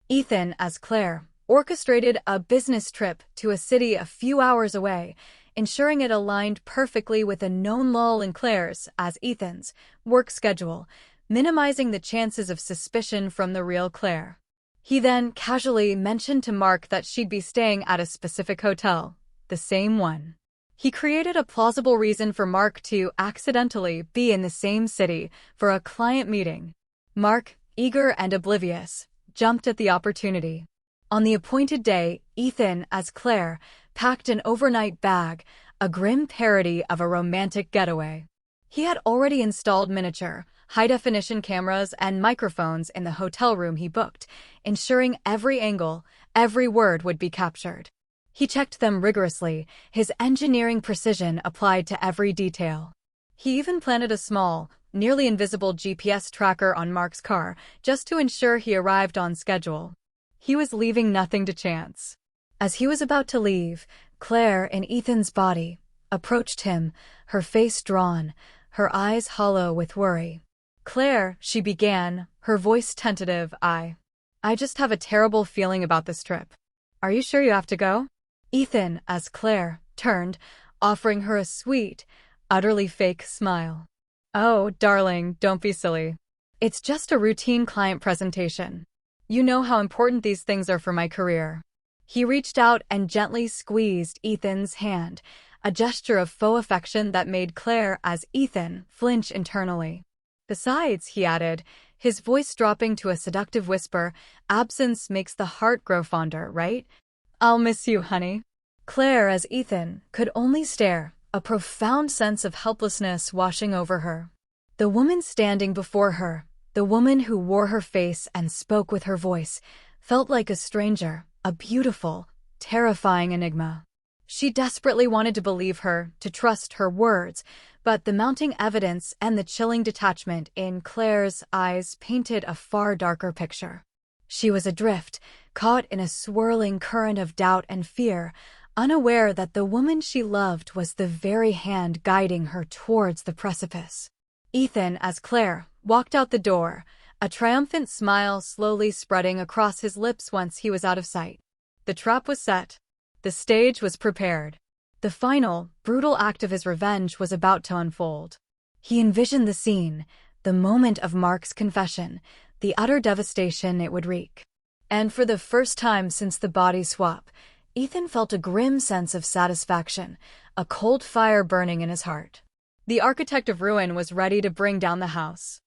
Ethan, as Claire, orchestrated a business trip to a city a few hours away, ensuring it aligned perfectly with a known lull in Claire's, as Ethan's, work schedule, minimizing the chances of suspicion from the real Claire. He then casually mentioned to Mark that she'd be staying at a specific hotel, the same one. He created a plausible reason for Mark to accidentally be in the same city for a client meeting. Mark, eager and oblivious, jumped at the opportunity. On the appointed day, Ethan, as Claire, packed an overnight bag, a grim parody of a romantic getaway. He had already installed miniature, high-definition cameras and microphones in the hotel room he booked, ensuring every angle, every word would be captured. He checked them rigorously, his engineering precision applied to every detail. He even planted a small, nearly invisible GPS tracker on Mark's car, just to ensure he arrived on schedule. He was leaving nothing to chance. As he was about to leave, Claire, in Ethan's body, approached him, her face drawn, her eyes hollow with worry. "Claire," she began, her voice tentative, I just have a terrible feeling about this trip. Are you sure you have to go?" Ethan, as Claire, turned, offering her a sweet, utterly fake smile. "Oh, darling, don't be silly. It's just a routine client presentation. You know how important these things are for my career." He reached out and gently squeezed Ethan's hand, a gesture of faux affection that made Claire, as Ethan, flinch internally. "Besides," he added, his voice dropping to a seductive whisper, "absence makes the heart grow fonder, right? I'll miss you, honey." Claire, as Ethan, could only stare, a profound sense of helplessness washing over her. The woman standing before her, the woman who wore her face and spoke with her voice, felt like a stranger, a beautiful, terrifying enigma. She desperately wanted to believe her, to trust her words, but the mounting evidence and the chilling detachment in Claire's eyes painted a far darker picture. She was adrift, caught in a swirling current of doubt and fear, unaware that the woman she loved was the very hand guiding her towards the precipice. Ethan, as Claire, walked out the door, a triumphant smile slowly spreading across his lips once he was out of sight. The trap was set. The stage was prepared. The final, brutal act of his revenge was about to unfold. He envisioned the scene, the moment of Mark's confession, the utter devastation it would wreak. And for the first time since the body swap, Ethan felt a grim sense of satisfaction, a cold fire burning in his heart. The architect of ruin was ready to bring down the house.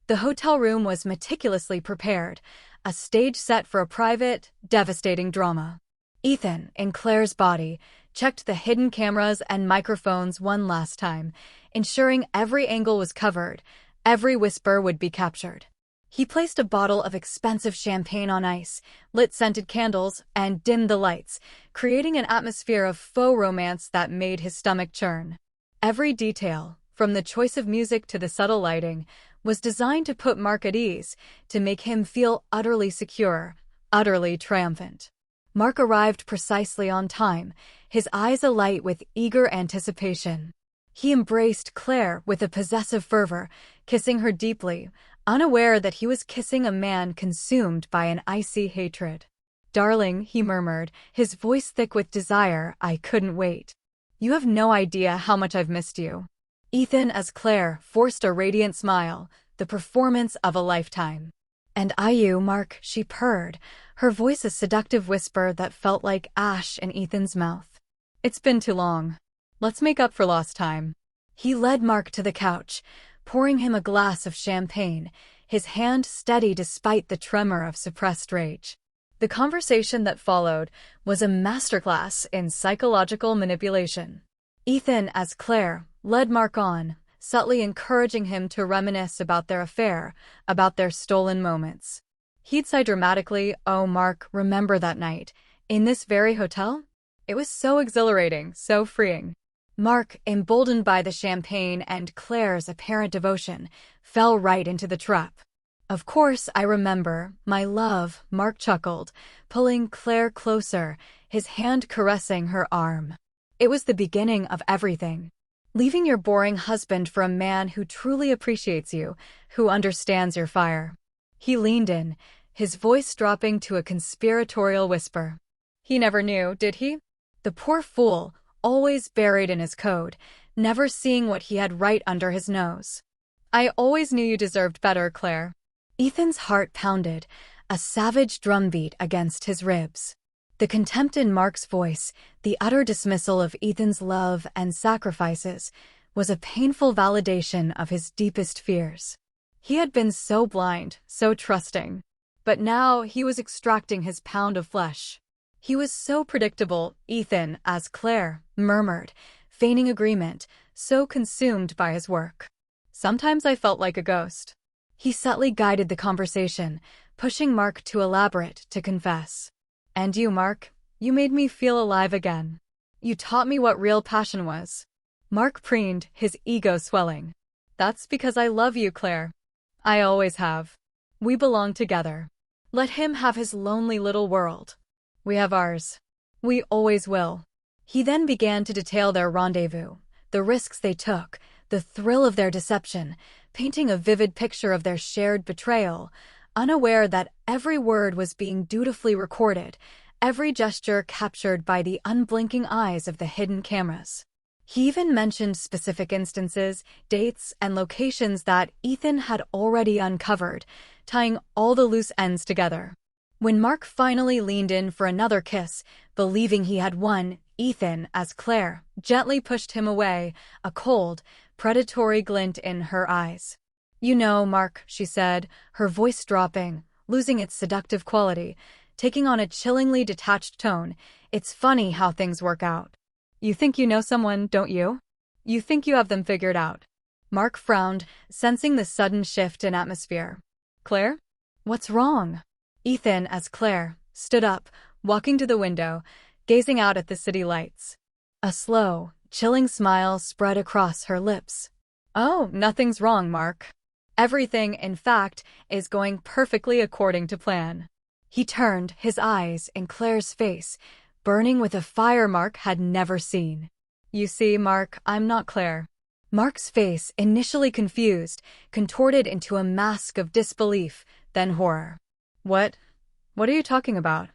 The hotel room was meticulously prepared, a stage set for a private, devastating drama. Ethan, in Claire's body, checked the hidden cameras and microphones one last time, ensuring every angle was covered, every whisper would be captured. He placed a bottle of expensive champagne on ice, lit scented candles, and dimmed the lights, creating an atmosphere of faux romance that made his stomach churn. Every detail, from the choice of music to the subtle lighting, was designed to put Mark at ease, to make him feel utterly secure, utterly triumphant. Mark arrived precisely on time, his eyes alight with eager anticipation. He embraced Claire with a possessive fervor, kissing her deeply, unaware that he was kissing a man consumed by an icy hatred. "Darling," he murmured, his voice thick with desire, "I couldn't wait. You have no idea how much I've missed you." Ethan, as Claire, forced a radiant smile, the performance of a lifetime. "And you, Mark," she purred, her voice a seductive whisper that felt like ash in Ethan's mouth. "It's been too long. Let's make up for lost time." He led Mark to the couch, pouring him a glass of champagne, his hand steady despite the tremor of suppressed rage. The conversation that followed was a masterclass in psychological manipulation. Ethan, as Claire, led Mark on, subtly encouraging him to reminisce about their affair, about their stolen moments. He'd sigh dramatically, "Oh, Mark, remember that night, in this very hotel? It was so exhilarating, so freeing." Mark, emboldened by the champagne and Claire's apparent devotion, fell right into the trap. "Of course I remember, my love," Mark chuckled, pulling Claire closer, his hand caressing her arm. "It was the beginning of everything. Leaving your boring husband for a man who truly appreciates you, who understands your fire." He leaned in, his voice dropping to a conspiratorial whisper. He never knew, did he? The poor fool, always buried in his code, never seeing what he had right under his nose. "I always knew you deserved better, Claire." Ethan's heart pounded, a savage drumbeat against his ribs. The contempt in Mark's voice, the utter dismissal of Ethan's love and sacrifices, was a painful validation of his deepest fears. He had been so blind, so trusting. But now he was extracting his pound of flesh. He was so predictable, Ethan, as Claire murmured, feigning agreement, so consumed by his work. "Sometimes I felt like a ghost." He subtly guided the conversation, pushing Mark to elaborate, to confess. "And you, Mark, you made me feel alive again. You taught me what real passion was." Mark preened, his ego swelling. "That's because I love you, Claire. I always have. We belong together. Let him have his lonely little world. We have ours. We always will." He then began to detail their rendezvous, the risks they took, the thrill of their deception, painting a vivid picture of their shared betrayal, unaware that every word was being dutifully recorded, every gesture captured by the unblinking eyes of the hidden cameras. He even mentioned specific instances, dates, and locations that Ethan had already uncovered, tying all the loose ends together. When Mark finally leaned in for another kiss, believing he had won, Ethan, as Claire, gently pushed him away, a cold, predatory glint in her eyes. "You know, Mark," she said, her voice dropping, losing its seductive quality, taking on a chillingly detached tone, "it's funny how things work out. You think you know someone, don't you? You think you have them figured out." Mark frowned, sensing the sudden shift in atmosphere. "Claire? What's wrong?" Ethan, as Claire, stood up, walking to the window, gazing out at the city lights. A slow, chilling smile spread across her lips. "Oh, nothing's wrong, Mark. Everything, in fact, is going perfectly according to plan." He turned, his eyes in Claire's face, burning with a fire Mark had never seen. "You see, Mark, I'm not Claire." Mark's face, initially confused, contorted into a mask of disbelief, then horror. What are you talking about?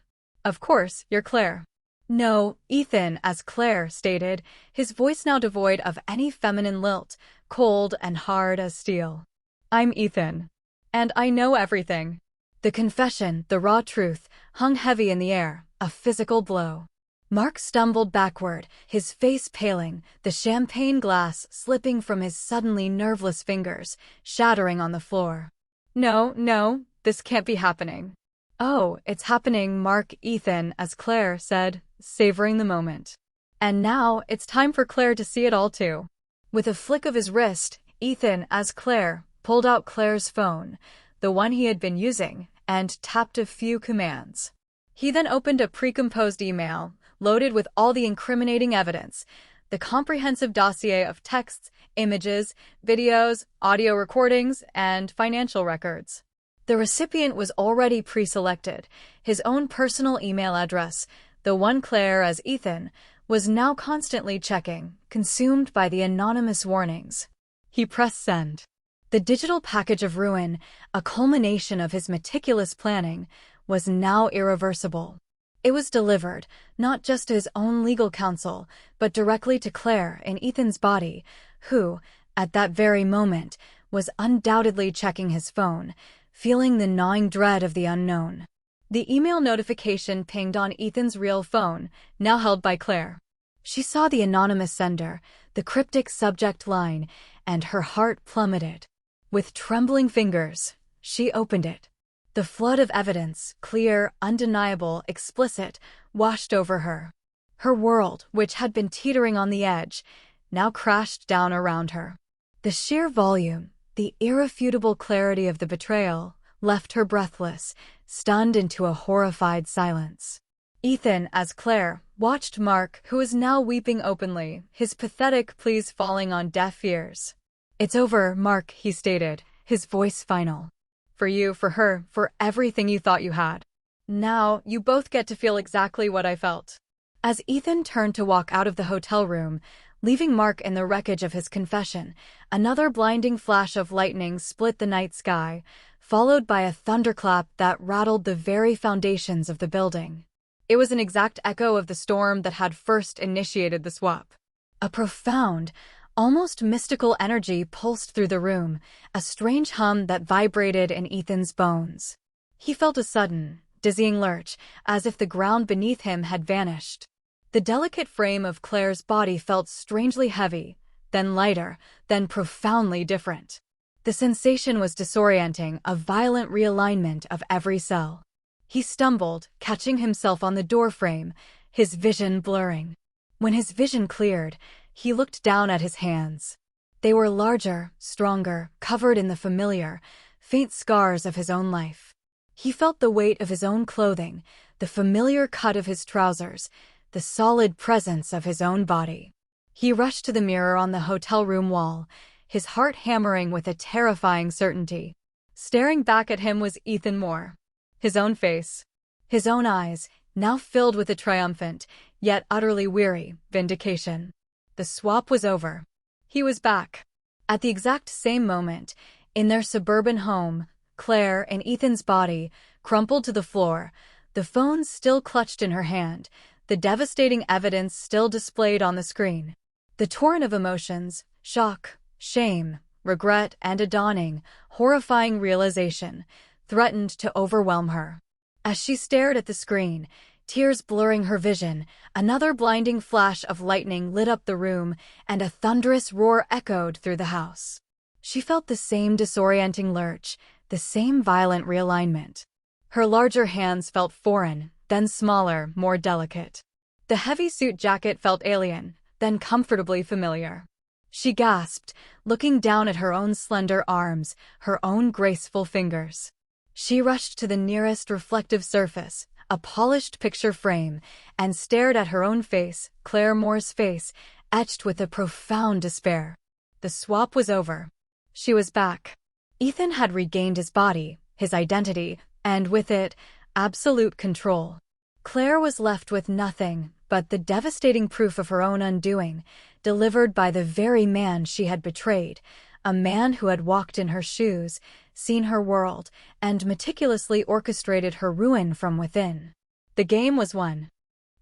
Of course, you're Claire." "No," Ethan, as Claire, stated, his voice now devoid of any feminine lilt, cold and hard as steel. "I'm Ethan. And I know everything." The confession, the raw truth, hung heavy in the air, a physical blow. Mark stumbled backward, his face paling, the champagne glass slipping from his suddenly nerveless fingers, shattering on the floor. No, this can't be happening." "Oh, it's happening, Mark," Ethan, as Claire, said, savoring the moment. "And now it's time for Claire to see it all too." With a flick of his wrist, Ethan, as Claire, pulled out Claire's phone, the one he had been using, and tapped a few commands. He then opened a pre-composed email, loaded with all the incriminating evidence, the comprehensive dossier of texts, images, videos, audio recordings, and financial records. The recipient was already pre-selected. His own personal email address, the one Claire, as Ethan, was now constantly checking, consumed by the anonymous warnings. He pressed send. The digital package of ruin, a culmination of his meticulous planning, was now irreversible. It was delivered, not just to his own legal counsel, but directly to Claire in Ethan's body, who, at that very moment, was undoubtedly checking his phone, feeling the gnawing dread of the unknown. The email notification pinged on Ethan's real phone, now held by Claire. She saw the anonymous sender, the cryptic subject line, and her heart plummeted. With trembling fingers, she opened it. The flood of evidence, clear, undeniable, explicit, washed over her. Her world, which had been teetering on the edge, now crashed down around her. The sheer volume, the irrefutable clarity of the betrayal, left her breathless, stunned into a horrified silence. Ethan, as Claire, watched Mark, who was now weeping openly, his pathetic pleas falling on deaf ears. "It's over, Mark," he stated, his voice final. "For you, for her, for everything you thought you had. Now, you both get to feel exactly what I felt." As Ethan turned to walk out of the hotel room, leaving Mark in the wreckage of his confession, another blinding flash of lightning split the night sky, followed by a thunderclap that rattled the very foundations of the building. It was an exact echo of the storm that had first initiated the swap. A profound, almost mystical energy pulsed through the room, a strange hum that vibrated in Ethan's bones. He felt a sudden, dizzying lurch, as if the ground beneath him had vanished. The delicate frame of Claire's body felt strangely heavy, then lighter, then profoundly different. The sensation was disorienting, a violent realignment of every cell. He stumbled, catching himself on the doorframe, his vision blurring. When his vision cleared, he looked down at his hands. They were larger, stronger, covered in the familiar, faint scars of his own life. He felt the weight of his own clothing, the familiar cut of his trousers, the solid presence of his own body. He rushed to the mirror on the hotel room wall, his heart hammering with a terrifying certainty. Staring back at him was Ethan Moore. His own face, his own eyes, now filled with a triumphant, yet utterly weary, vindication. The swap was over. He was back. At the exact same moment, in their suburban home, Claire, in Ethan's body, crumpled to the floor, the phone still clutched in her hand, the devastating evidence still displayed on the screen. The torrent of emotions, shock, shame, regret, and a dawning, horrifying realization, threatened to overwhelm her. As she stared at the screen, tears blurring her vision, another blinding flash of lightning lit up the room, and a thunderous roar echoed through the house. She felt the same disorienting lurch, the same violent realignment. Her larger hands felt foreign, then smaller, more delicate. The heavy suit jacket felt alien, then comfortably familiar. She gasped, looking down at her own slender arms, her own graceful fingers. She rushed to the nearest reflective surface, a polished picture frame, and stared at her own face, Claire Moore's face, etched with a profound despair. The swap was over. She was back. Ethan had regained his body, his identity, and with it, absolute control. Claire was left with nothing but the devastating proof of her own undoing, delivered by the very man she had betrayed, a man who had walked in her shoes, seen her world, and meticulously orchestrated her ruin from within. The game was won.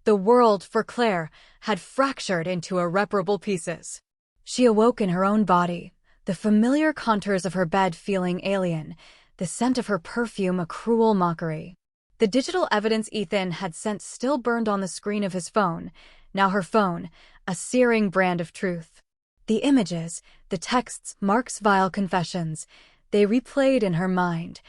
The world, for Claire, had fractured into irreparable pieces. She awoke in her own body, the familiar contours of her bed feeling alien, the scent of her perfume a cruel mockery. The digital evidence Ethan had sent still burned on the screen of his phone, now her phone, a searing brand of truth. The images, the texts, Mark's vile confessions, they replayed in her mind,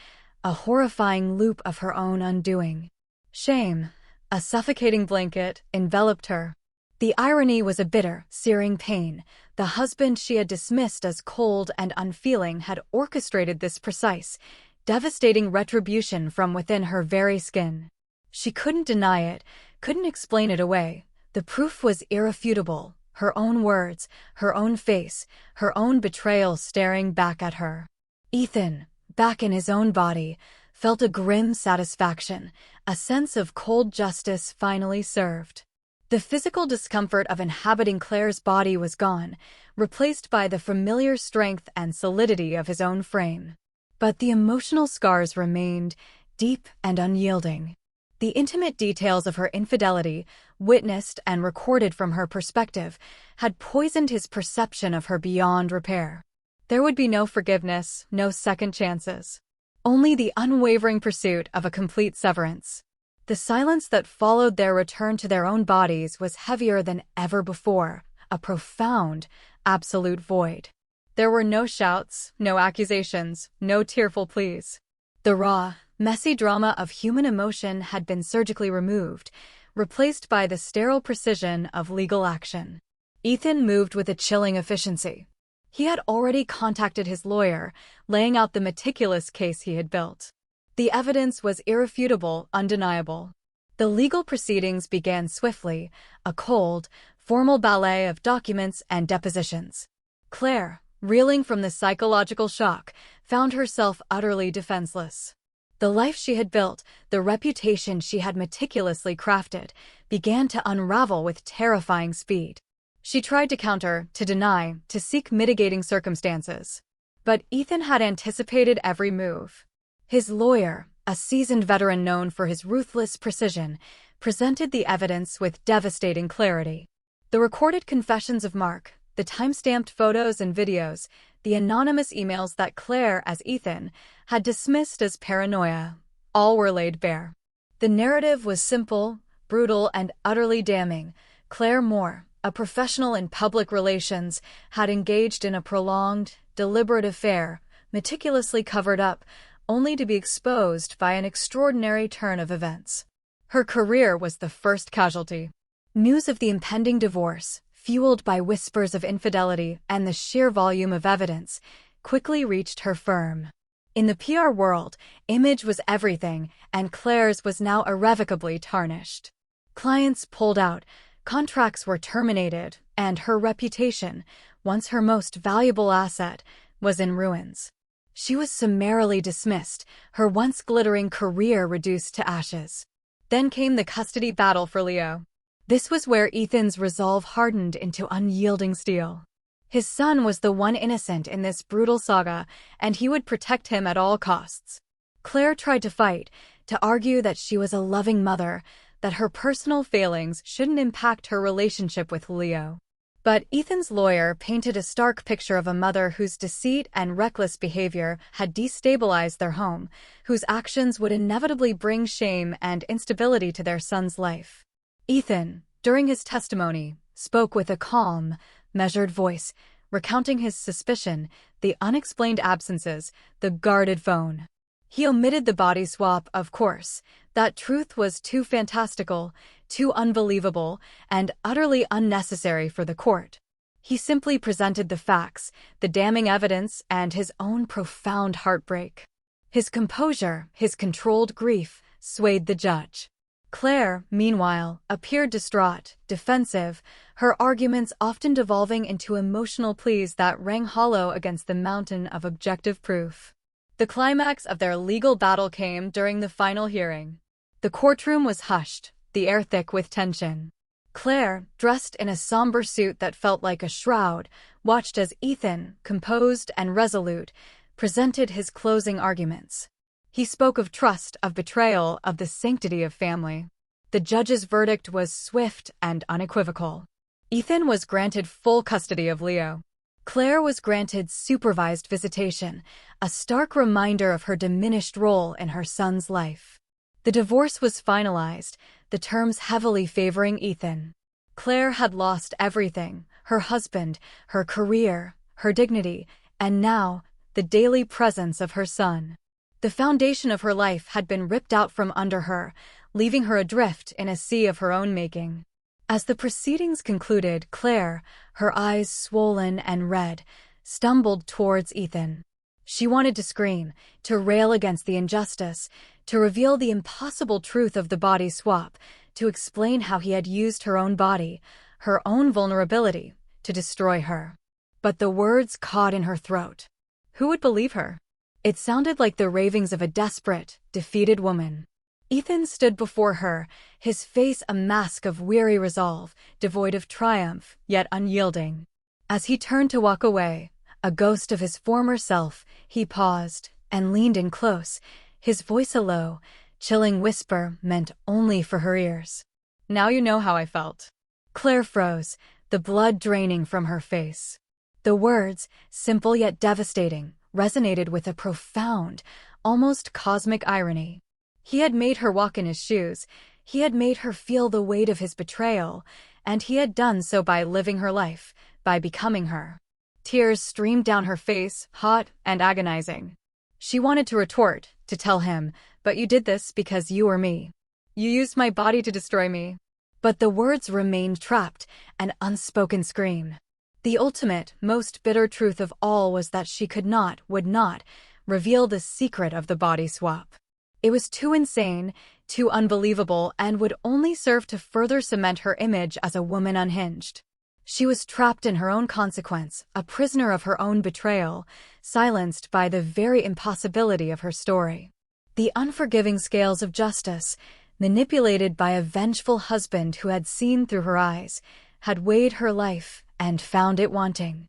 a horrifying loop of her own undoing. Shame, a suffocating blanket, enveloped her. The irony was a bitter, searing pain. The husband she had dismissed as cold and unfeeling had orchestrated this precise, devastating retribution from within her very skin. She couldn't deny it, couldn't explain it away. The proof was irrefutable, her own words, her own face, her own betrayal staring back at her. Ethan, back in his own body, felt a grim satisfaction, a sense of cold justice finally served. The physical discomfort of inhabiting Claire's body was gone, replaced by the familiar strength and solidity of his own frame. But the emotional scars remained, deep and unyielding. The intimate details of her infidelity, witnessed and recorded from her perspective, had poisoned his perception of her beyond repair. There would be no forgiveness, no second chances. Only the unwavering pursuit of a complete severance. The silence that followed their return to their own bodies was heavier than ever before, a profound, absolute void. There were no shouts, no accusations, no tearful pleas. The raw, messy drama of human emotion had been surgically removed, replaced by the sterile precision of legal action. Ethan moved with a chilling efficiency. He had already contacted his lawyer, laying out the meticulous case he had built. The evidence was irrefutable, undeniable. The legal proceedings began swiftly, a cold, formal ballet of documents and depositions. Claire, reeling from the psychological shock, found herself utterly defenseless. The life she had built, the reputation she had meticulously crafted, began to unravel with terrifying speed. She tried to counter, to deny, to seek mitigating circumstances. But Ethan had anticipated every move. His lawyer, a seasoned veteran known for his ruthless precision, presented the evidence with devastating clarity. The recorded confessions of Mark, the time-stamped photos and videos, the anonymous emails that Claire, as Ethan, had dismissed as paranoia, all were laid bare. The narrative was simple, brutal, and utterly damning. Claire Moore, a professional in public relations, had engaged in a prolonged, deliberate affair, meticulously covered up, only to be exposed by an extraordinary turn of events. Her career was the first casualty. News of the impending divorce, fueled by whispers of infidelity and the sheer volume of evidence, quickly reached her firm. In the PR world, image was everything, and Claire's was now irrevocably tarnished. Clients pulled out, contracts were terminated, and her reputation, once her most valuable asset, was in ruins. She was summarily dismissed, her once glittering career reduced to ashes. Then came the custody battle for Leo. This was where Ethan's resolve hardened into unyielding steel. His son was the one innocent in this brutal saga, and he would protect him at all costs. Claire tried to fight, to argue that she was a loving mother, that her personal failings shouldn't impact her relationship with Leo. But Ethan's lawyer painted a stark picture of a mother whose deceit and reckless behavior had destabilized their home, whose actions would inevitably bring shame and instability to their son's life. Ethan, during his testimony, spoke with a calm, measured voice, recounting his suspicion, the unexplained absences, the guarded phone. He omitted the body swap, of course. That truth was too fantastical, too unbelievable, and utterly unnecessary for the court. He simply presented the facts, the damning evidence, and his own profound heartbreak. His composure, his controlled grief, swayed the judge. Claire, meanwhile, appeared distraught, defensive, her arguments often devolving into emotional pleas that rang hollow against the mountain of objective proof. The climax of their legal battle came during the final hearing. The courtroom was hushed, the air thick with tension. Claire, dressed in a somber suit that felt like a shroud, watched as Ethan, composed and resolute, presented his closing arguments. He spoke of trust, of betrayal, of the sanctity of family. The judge's verdict was swift and unequivocal. Ethan was granted full custody of Leo. Claire was granted supervised visitation, a stark reminder of her diminished role in her son's life. The divorce was finalized, the terms heavily favoring Ethan. Claire had lost everything, her husband, her career, her dignity, and now, the daily presence of her son. The foundation of her life had been ripped out from under her, leaving her adrift in a sea of her own making. As the proceedings concluded, Claire, her eyes swollen and red, stumbled towards Ethan. She wanted to scream, to rail against the injustice, to reveal the impossible truth of the body swap, to explain how he had used her own body, her own vulnerability, to destroy her. But the words caught in her throat. Who would believe her? It sounded like the ravings of a desperate, defeated woman. Ethan stood before her, his face a mask of weary resolve, devoid of triumph, yet unyielding. As he turned to walk away, a ghost of his former self, he paused and leaned in close, his voice a low, chilling whisper meant only for her ears. "Now you know how I felt." Claire froze, the blood draining from her face. The words, simple yet devastating, resonated with a profound, almost cosmic irony. He had made her walk in his shoes, he had made her feel the weight of his betrayal, and he had done so by living her life, by becoming her. Tears streamed down her face, hot and agonizing. She wanted to retort, to tell him, "But you did this because you were me. You used my body to destroy me." But the words remained trapped, an unspoken scream. The ultimate, most bitter truth of all was that she could not, would not, reveal the secret of the body swap. It was too insane, too unbelievable, and would only serve to further cement her image as a woman unhinged. She was trapped in her own consequence, a prisoner of her own betrayal, silenced by the very impossibility of her story. The unforgiving scales of justice, manipulated by a vengeful husband who had seen through her eyes, had weighed her life and found it wanting.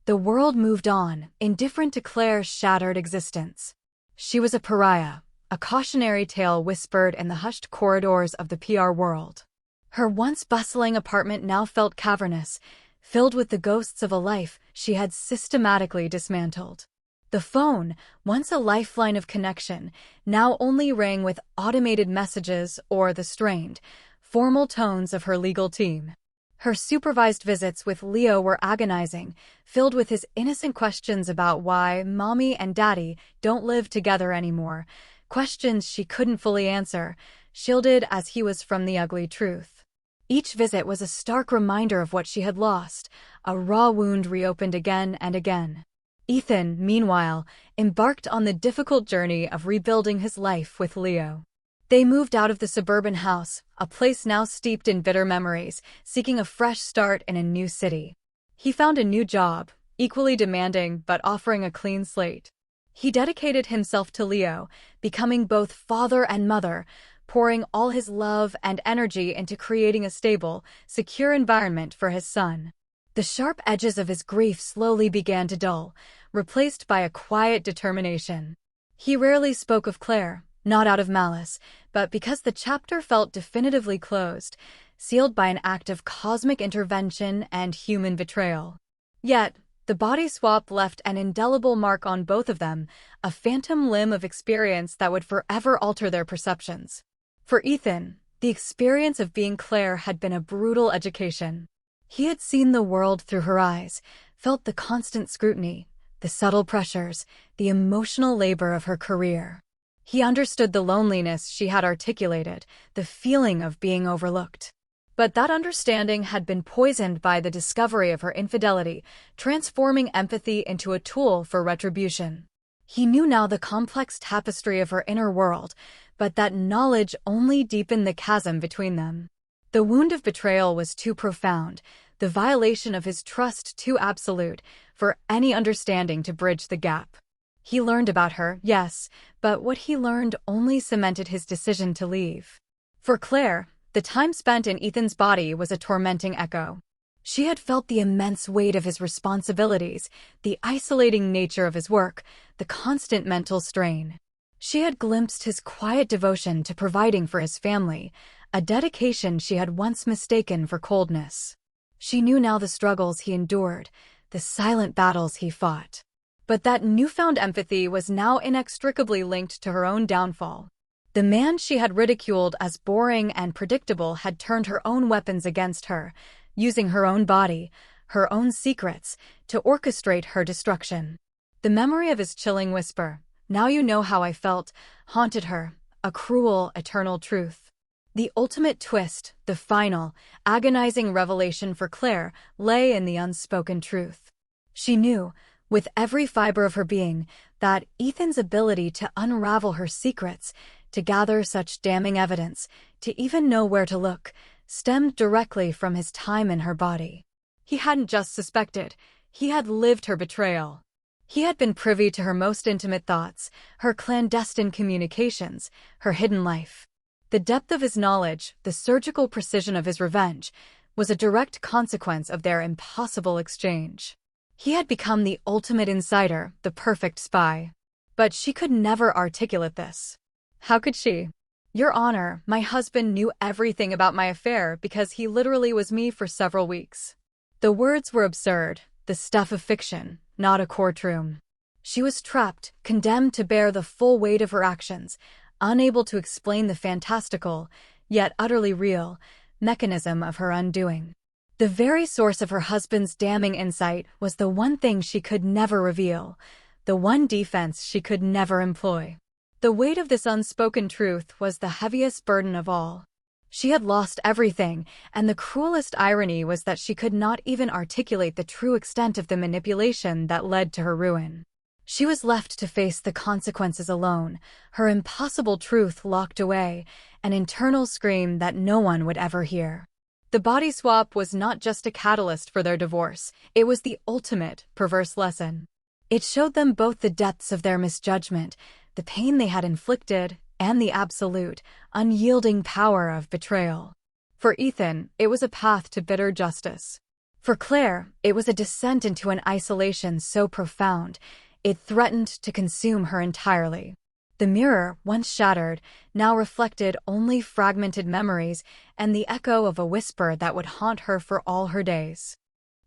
The world moved on, indifferent to Claire's shattered existence. She was a pariah, a cautionary tale whispered in the hushed corridors of the PR world. Her once bustling apartment now felt cavernous, filled with the ghosts of a life she had systematically dismantled. The phone, once a lifeline of connection, now only rang with automated messages or the strained, formal tones of her legal team. Her supervised visits with Leo were agonizing, filled with his innocent questions about why Mommy and Daddy don't live together anymore, questions she couldn't fully answer, shielded as he was from the ugly truth. Each visit was a stark reminder of what she had lost, a raw wound reopened again and again. Ethan, meanwhile, embarked on the difficult journey of rebuilding his life with Leo. They moved out of the suburban house, a place now steeped in bitter memories, seeking a fresh start in a new city. He found a new job, equally demanding but offering a clean slate. He dedicated himself to Leo, becoming both father and mother, pouring all his love and energy into creating a stable, secure environment for his son. The sharp edges of his grief slowly began to dull, replaced by a quiet determination. He rarely spoke of Claire, not out of malice, but because the chapter felt definitively closed, sealed by an act of cosmic intervention and human betrayal. Yet, the body swap left an indelible mark on both of them, a phantom limb of experience that would forever alter their perceptions. For Ethan, the experience of being Claire had been a brutal education. He had seen the world through her eyes, felt the constant scrutiny, the subtle pressures, the emotional labor of her career. He understood the loneliness she had articulated, the feeling of being overlooked. But that understanding had been poisoned by the discovery of her infidelity, transforming empathy into a tool for retribution. He knew now the complex tapestry of her inner world, but that knowledge only deepened the chasm between them. The wound of betrayal was too profound, the violation of his trust too absolute, for any understanding to bridge the gap. He learned about her, yes, but what he learned only cemented his decision to leave. For Claire, the time spent in Ethan's body was a tormenting echo. She had felt the immense weight of his responsibilities, the isolating nature of his work, the constant mental strain. She had glimpsed his quiet devotion to providing for his family, a dedication she had once mistaken for coldness. She knew now the struggles he endured, the silent battles he fought. But that newfound empathy was now inextricably linked to her own downfall. The man she had ridiculed as boring and predictable had turned her own weapons against her, using her own body, her own secrets, to orchestrate her destruction. The memory of his chilling whisper, "Now you know how I felt," haunted her, a cruel, eternal truth. The ultimate twist, the final, agonizing revelation for Claire, lay in the unspoken truth. She knew, with every fiber of her being, that Ethan's ability to unravel her secrets, to gather such damning evidence, to even know where to look, stemmed directly from his time in her body. He hadn't just suspected, he had lived her betrayal. He had been privy to her most intimate thoughts, her clandestine communications, her hidden life. The depth of his knowledge, the surgical precision of his revenge, was a direct consequence of their impossible exchange. He had become the ultimate insider, the perfect spy. But she could never articulate this. How could she? "Your Honor, my husband knew everything about my affair because he literally was me for several weeks." The words were absurd, the stuff of fiction, not a courtroom. She was trapped, condemned to bear the full weight of her actions, unable to explain the fantastical, yet utterly real, mechanism of her undoing. The very source of her husband's damning insight was the one thing she could never reveal, the one defense she could never employ. The weight of this unspoken truth was the heaviest burden of all. She had lost everything, and the cruelest irony was that she could not even articulate the true extent of the manipulation that led to her ruin. She was left to face the consequences alone, her impossible truth locked away, an internal scream that no one would ever hear. The body swap was not just a catalyst for their divorce, it was the ultimate perverse lesson. It showed them both the depths of their misjudgment, the pain they had inflicted, and the absolute, unyielding power of betrayal. For Ethan, it was a path to bitter justice. For Claire, it was a descent into an isolation so profound, it threatened to consume her entirely. The mirror, once shattered, now reflected only fragmented memories and the echo of a whisper that would haunt her for all her days.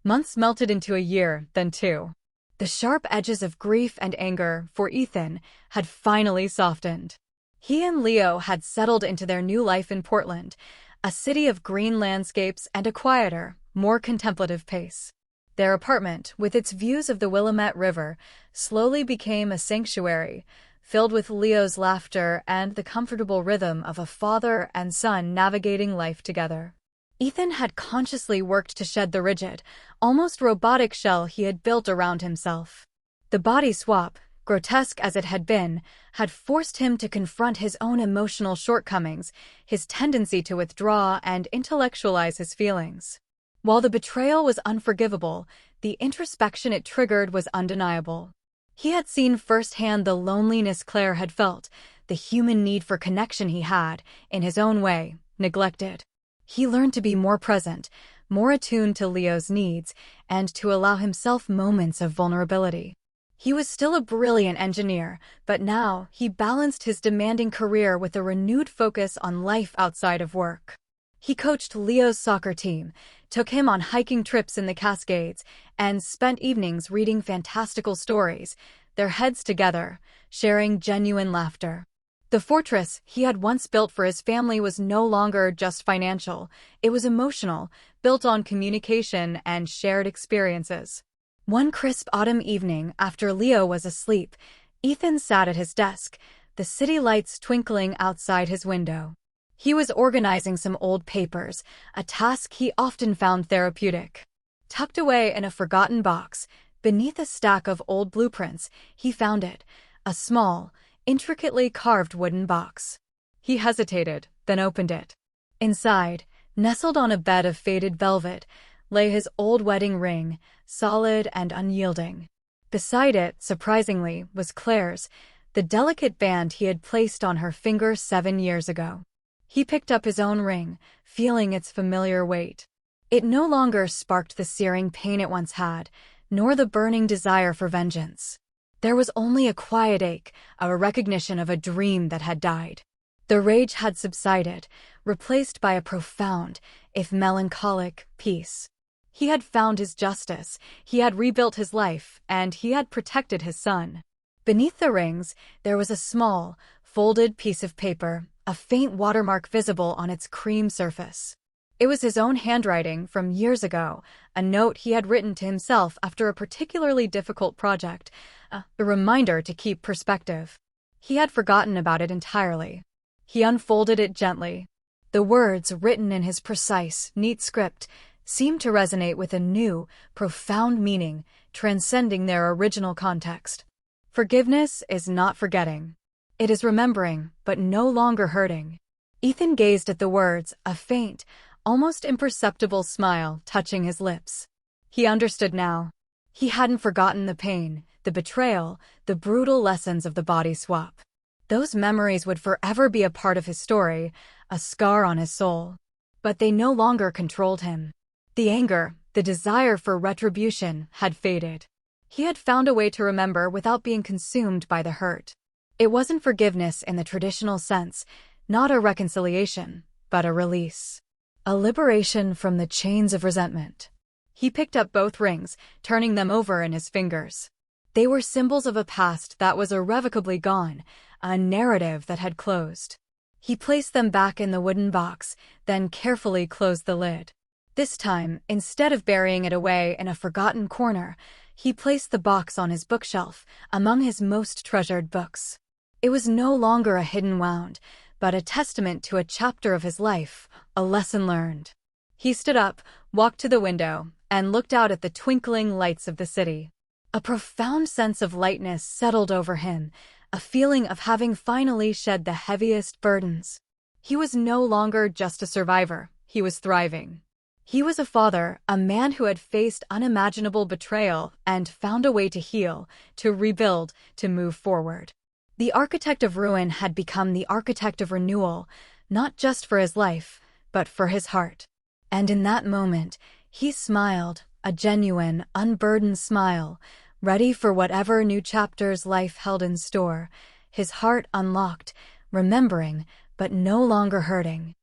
Months melted into a year, then two. The sharp edges of grief and anger, for Ethan, had finally softened. He and Leo had settled into their new life in Portland, a city of green landscapes and a quieter, more contemplative pace. Their apartment, with its views of the Willamette River, slowly became a sanctuary, filled with Leo's laughter and the comfortable rhythm of a father and son navigating life together. Ethan had consciously worked to shed the rigid, almost robotic shell he had built around himself. The body swap, grotesque as it had been, had forced him to confront his own emotional shortcomings, his tendency to withdraw and intellectualize his feelings. While the betrayal was unforgivable, the introspection it triggered was undeniable. He had seen firsthand the loneliness Claire had felt, the human need for connection he had, in his own way, neglected. He learned to be more present, more attuned to Leo's needs, and to allow himself moments of vulnerability. He was still a brilliant engineer, but now he balanced his demanding career with a renewed focus on life outside of work. He coached Leo's soccer team, took him on hiking trips in the Cascades, and spent evenings reading fantastical stories, their heads together, sharing genuine laughter. The fortress he had once built for his family was no longer just financial, it was emotional, built on communication and shared experiences. One crisp autumn evening, after Leo was asleep, Ethan sat at his desk, the city lights twinkling outside his window. He was organizing some old papers, a task he often found therapeutic. Tucked away in a forgotten box, beneath a stack of old blueprints, he found it, a small, intricately carved wooden box. He hesitated, then opened it. Inside, nestled on a bed of faded velvet, lay his old wedding ring, solid and unyielding. Beside it, surprisingly, was Claire's, the delicate band he had placed on her finger 7 years ago. He picked up his own ring, feeling its familiar weight. It no longer sparked the searing pain it once had, nor the burning desire for vengeance. There was only a quiet ache, a recognition of a dream that had died. The rage had subsided, replaced by a profound, if melancholic, peace. He had found his justice, he had rebuilt his life, and he had protected his son. Beneath the rings, there was a small, folded piece of paper, a faint watermark visible on its cream surface. It was his own handwriting from years ago, a note he had written to himself after a particularly difficult project, a reminder to keep perspective. He had forgotten about it entirely. He unfolded it gently. The words, written in his precise, neat script, seemed to resonate with a new, profound meaning, transcending their original context. Forgiveness is not forgetting. It is remembering, but no longer hurting. Ethan gazed at the words, a faint, almost imperceptible smile touching his lips. He understood now. He hadn't forgotten the pain, the betrayal, the brutal lessons of the body swap. Those memories would forever be a part of his story, a scar on his soul. But they no longer controlled him. The anger, the desire for retribution, had faded. He had found a way to remember without being consumed by the hurt. It wasn't forgiveness in the traditional sense, not a reconciliation, but a release. A liberation from the chains of resentment. He picked up both rings, turning them over in his fingers. They were symbols of a past that was irrevocably gone, a narrative that had closed. He placed them back in the wooden box, then carefully closed the lid. This time, instead of burying it away in a forgotten corner, he placed the box on his bookshelf, among his most treasured books. It was no longer a hidden wound, but a testament to a chapter of his life, a lesson learned. He stood up, walked to the window, and looked out at the twinkling lights of the city. A profound sense of lightness settled over him, a feeling of having finally shed the heaviest burdens. He was no longer just a survivor, he was thriving. He was a father, a man who had faced unimaginable betrayal and found a way to heal, to rebuild, to move forward. The architect of ruin had become the architect of renewal, not just for his life, but for his heart. And in that moment, he smiled, a genuine, unburdened smile, ready for whatever new chapters life held in store, his heart unlocked, remembering, but no longer hurting.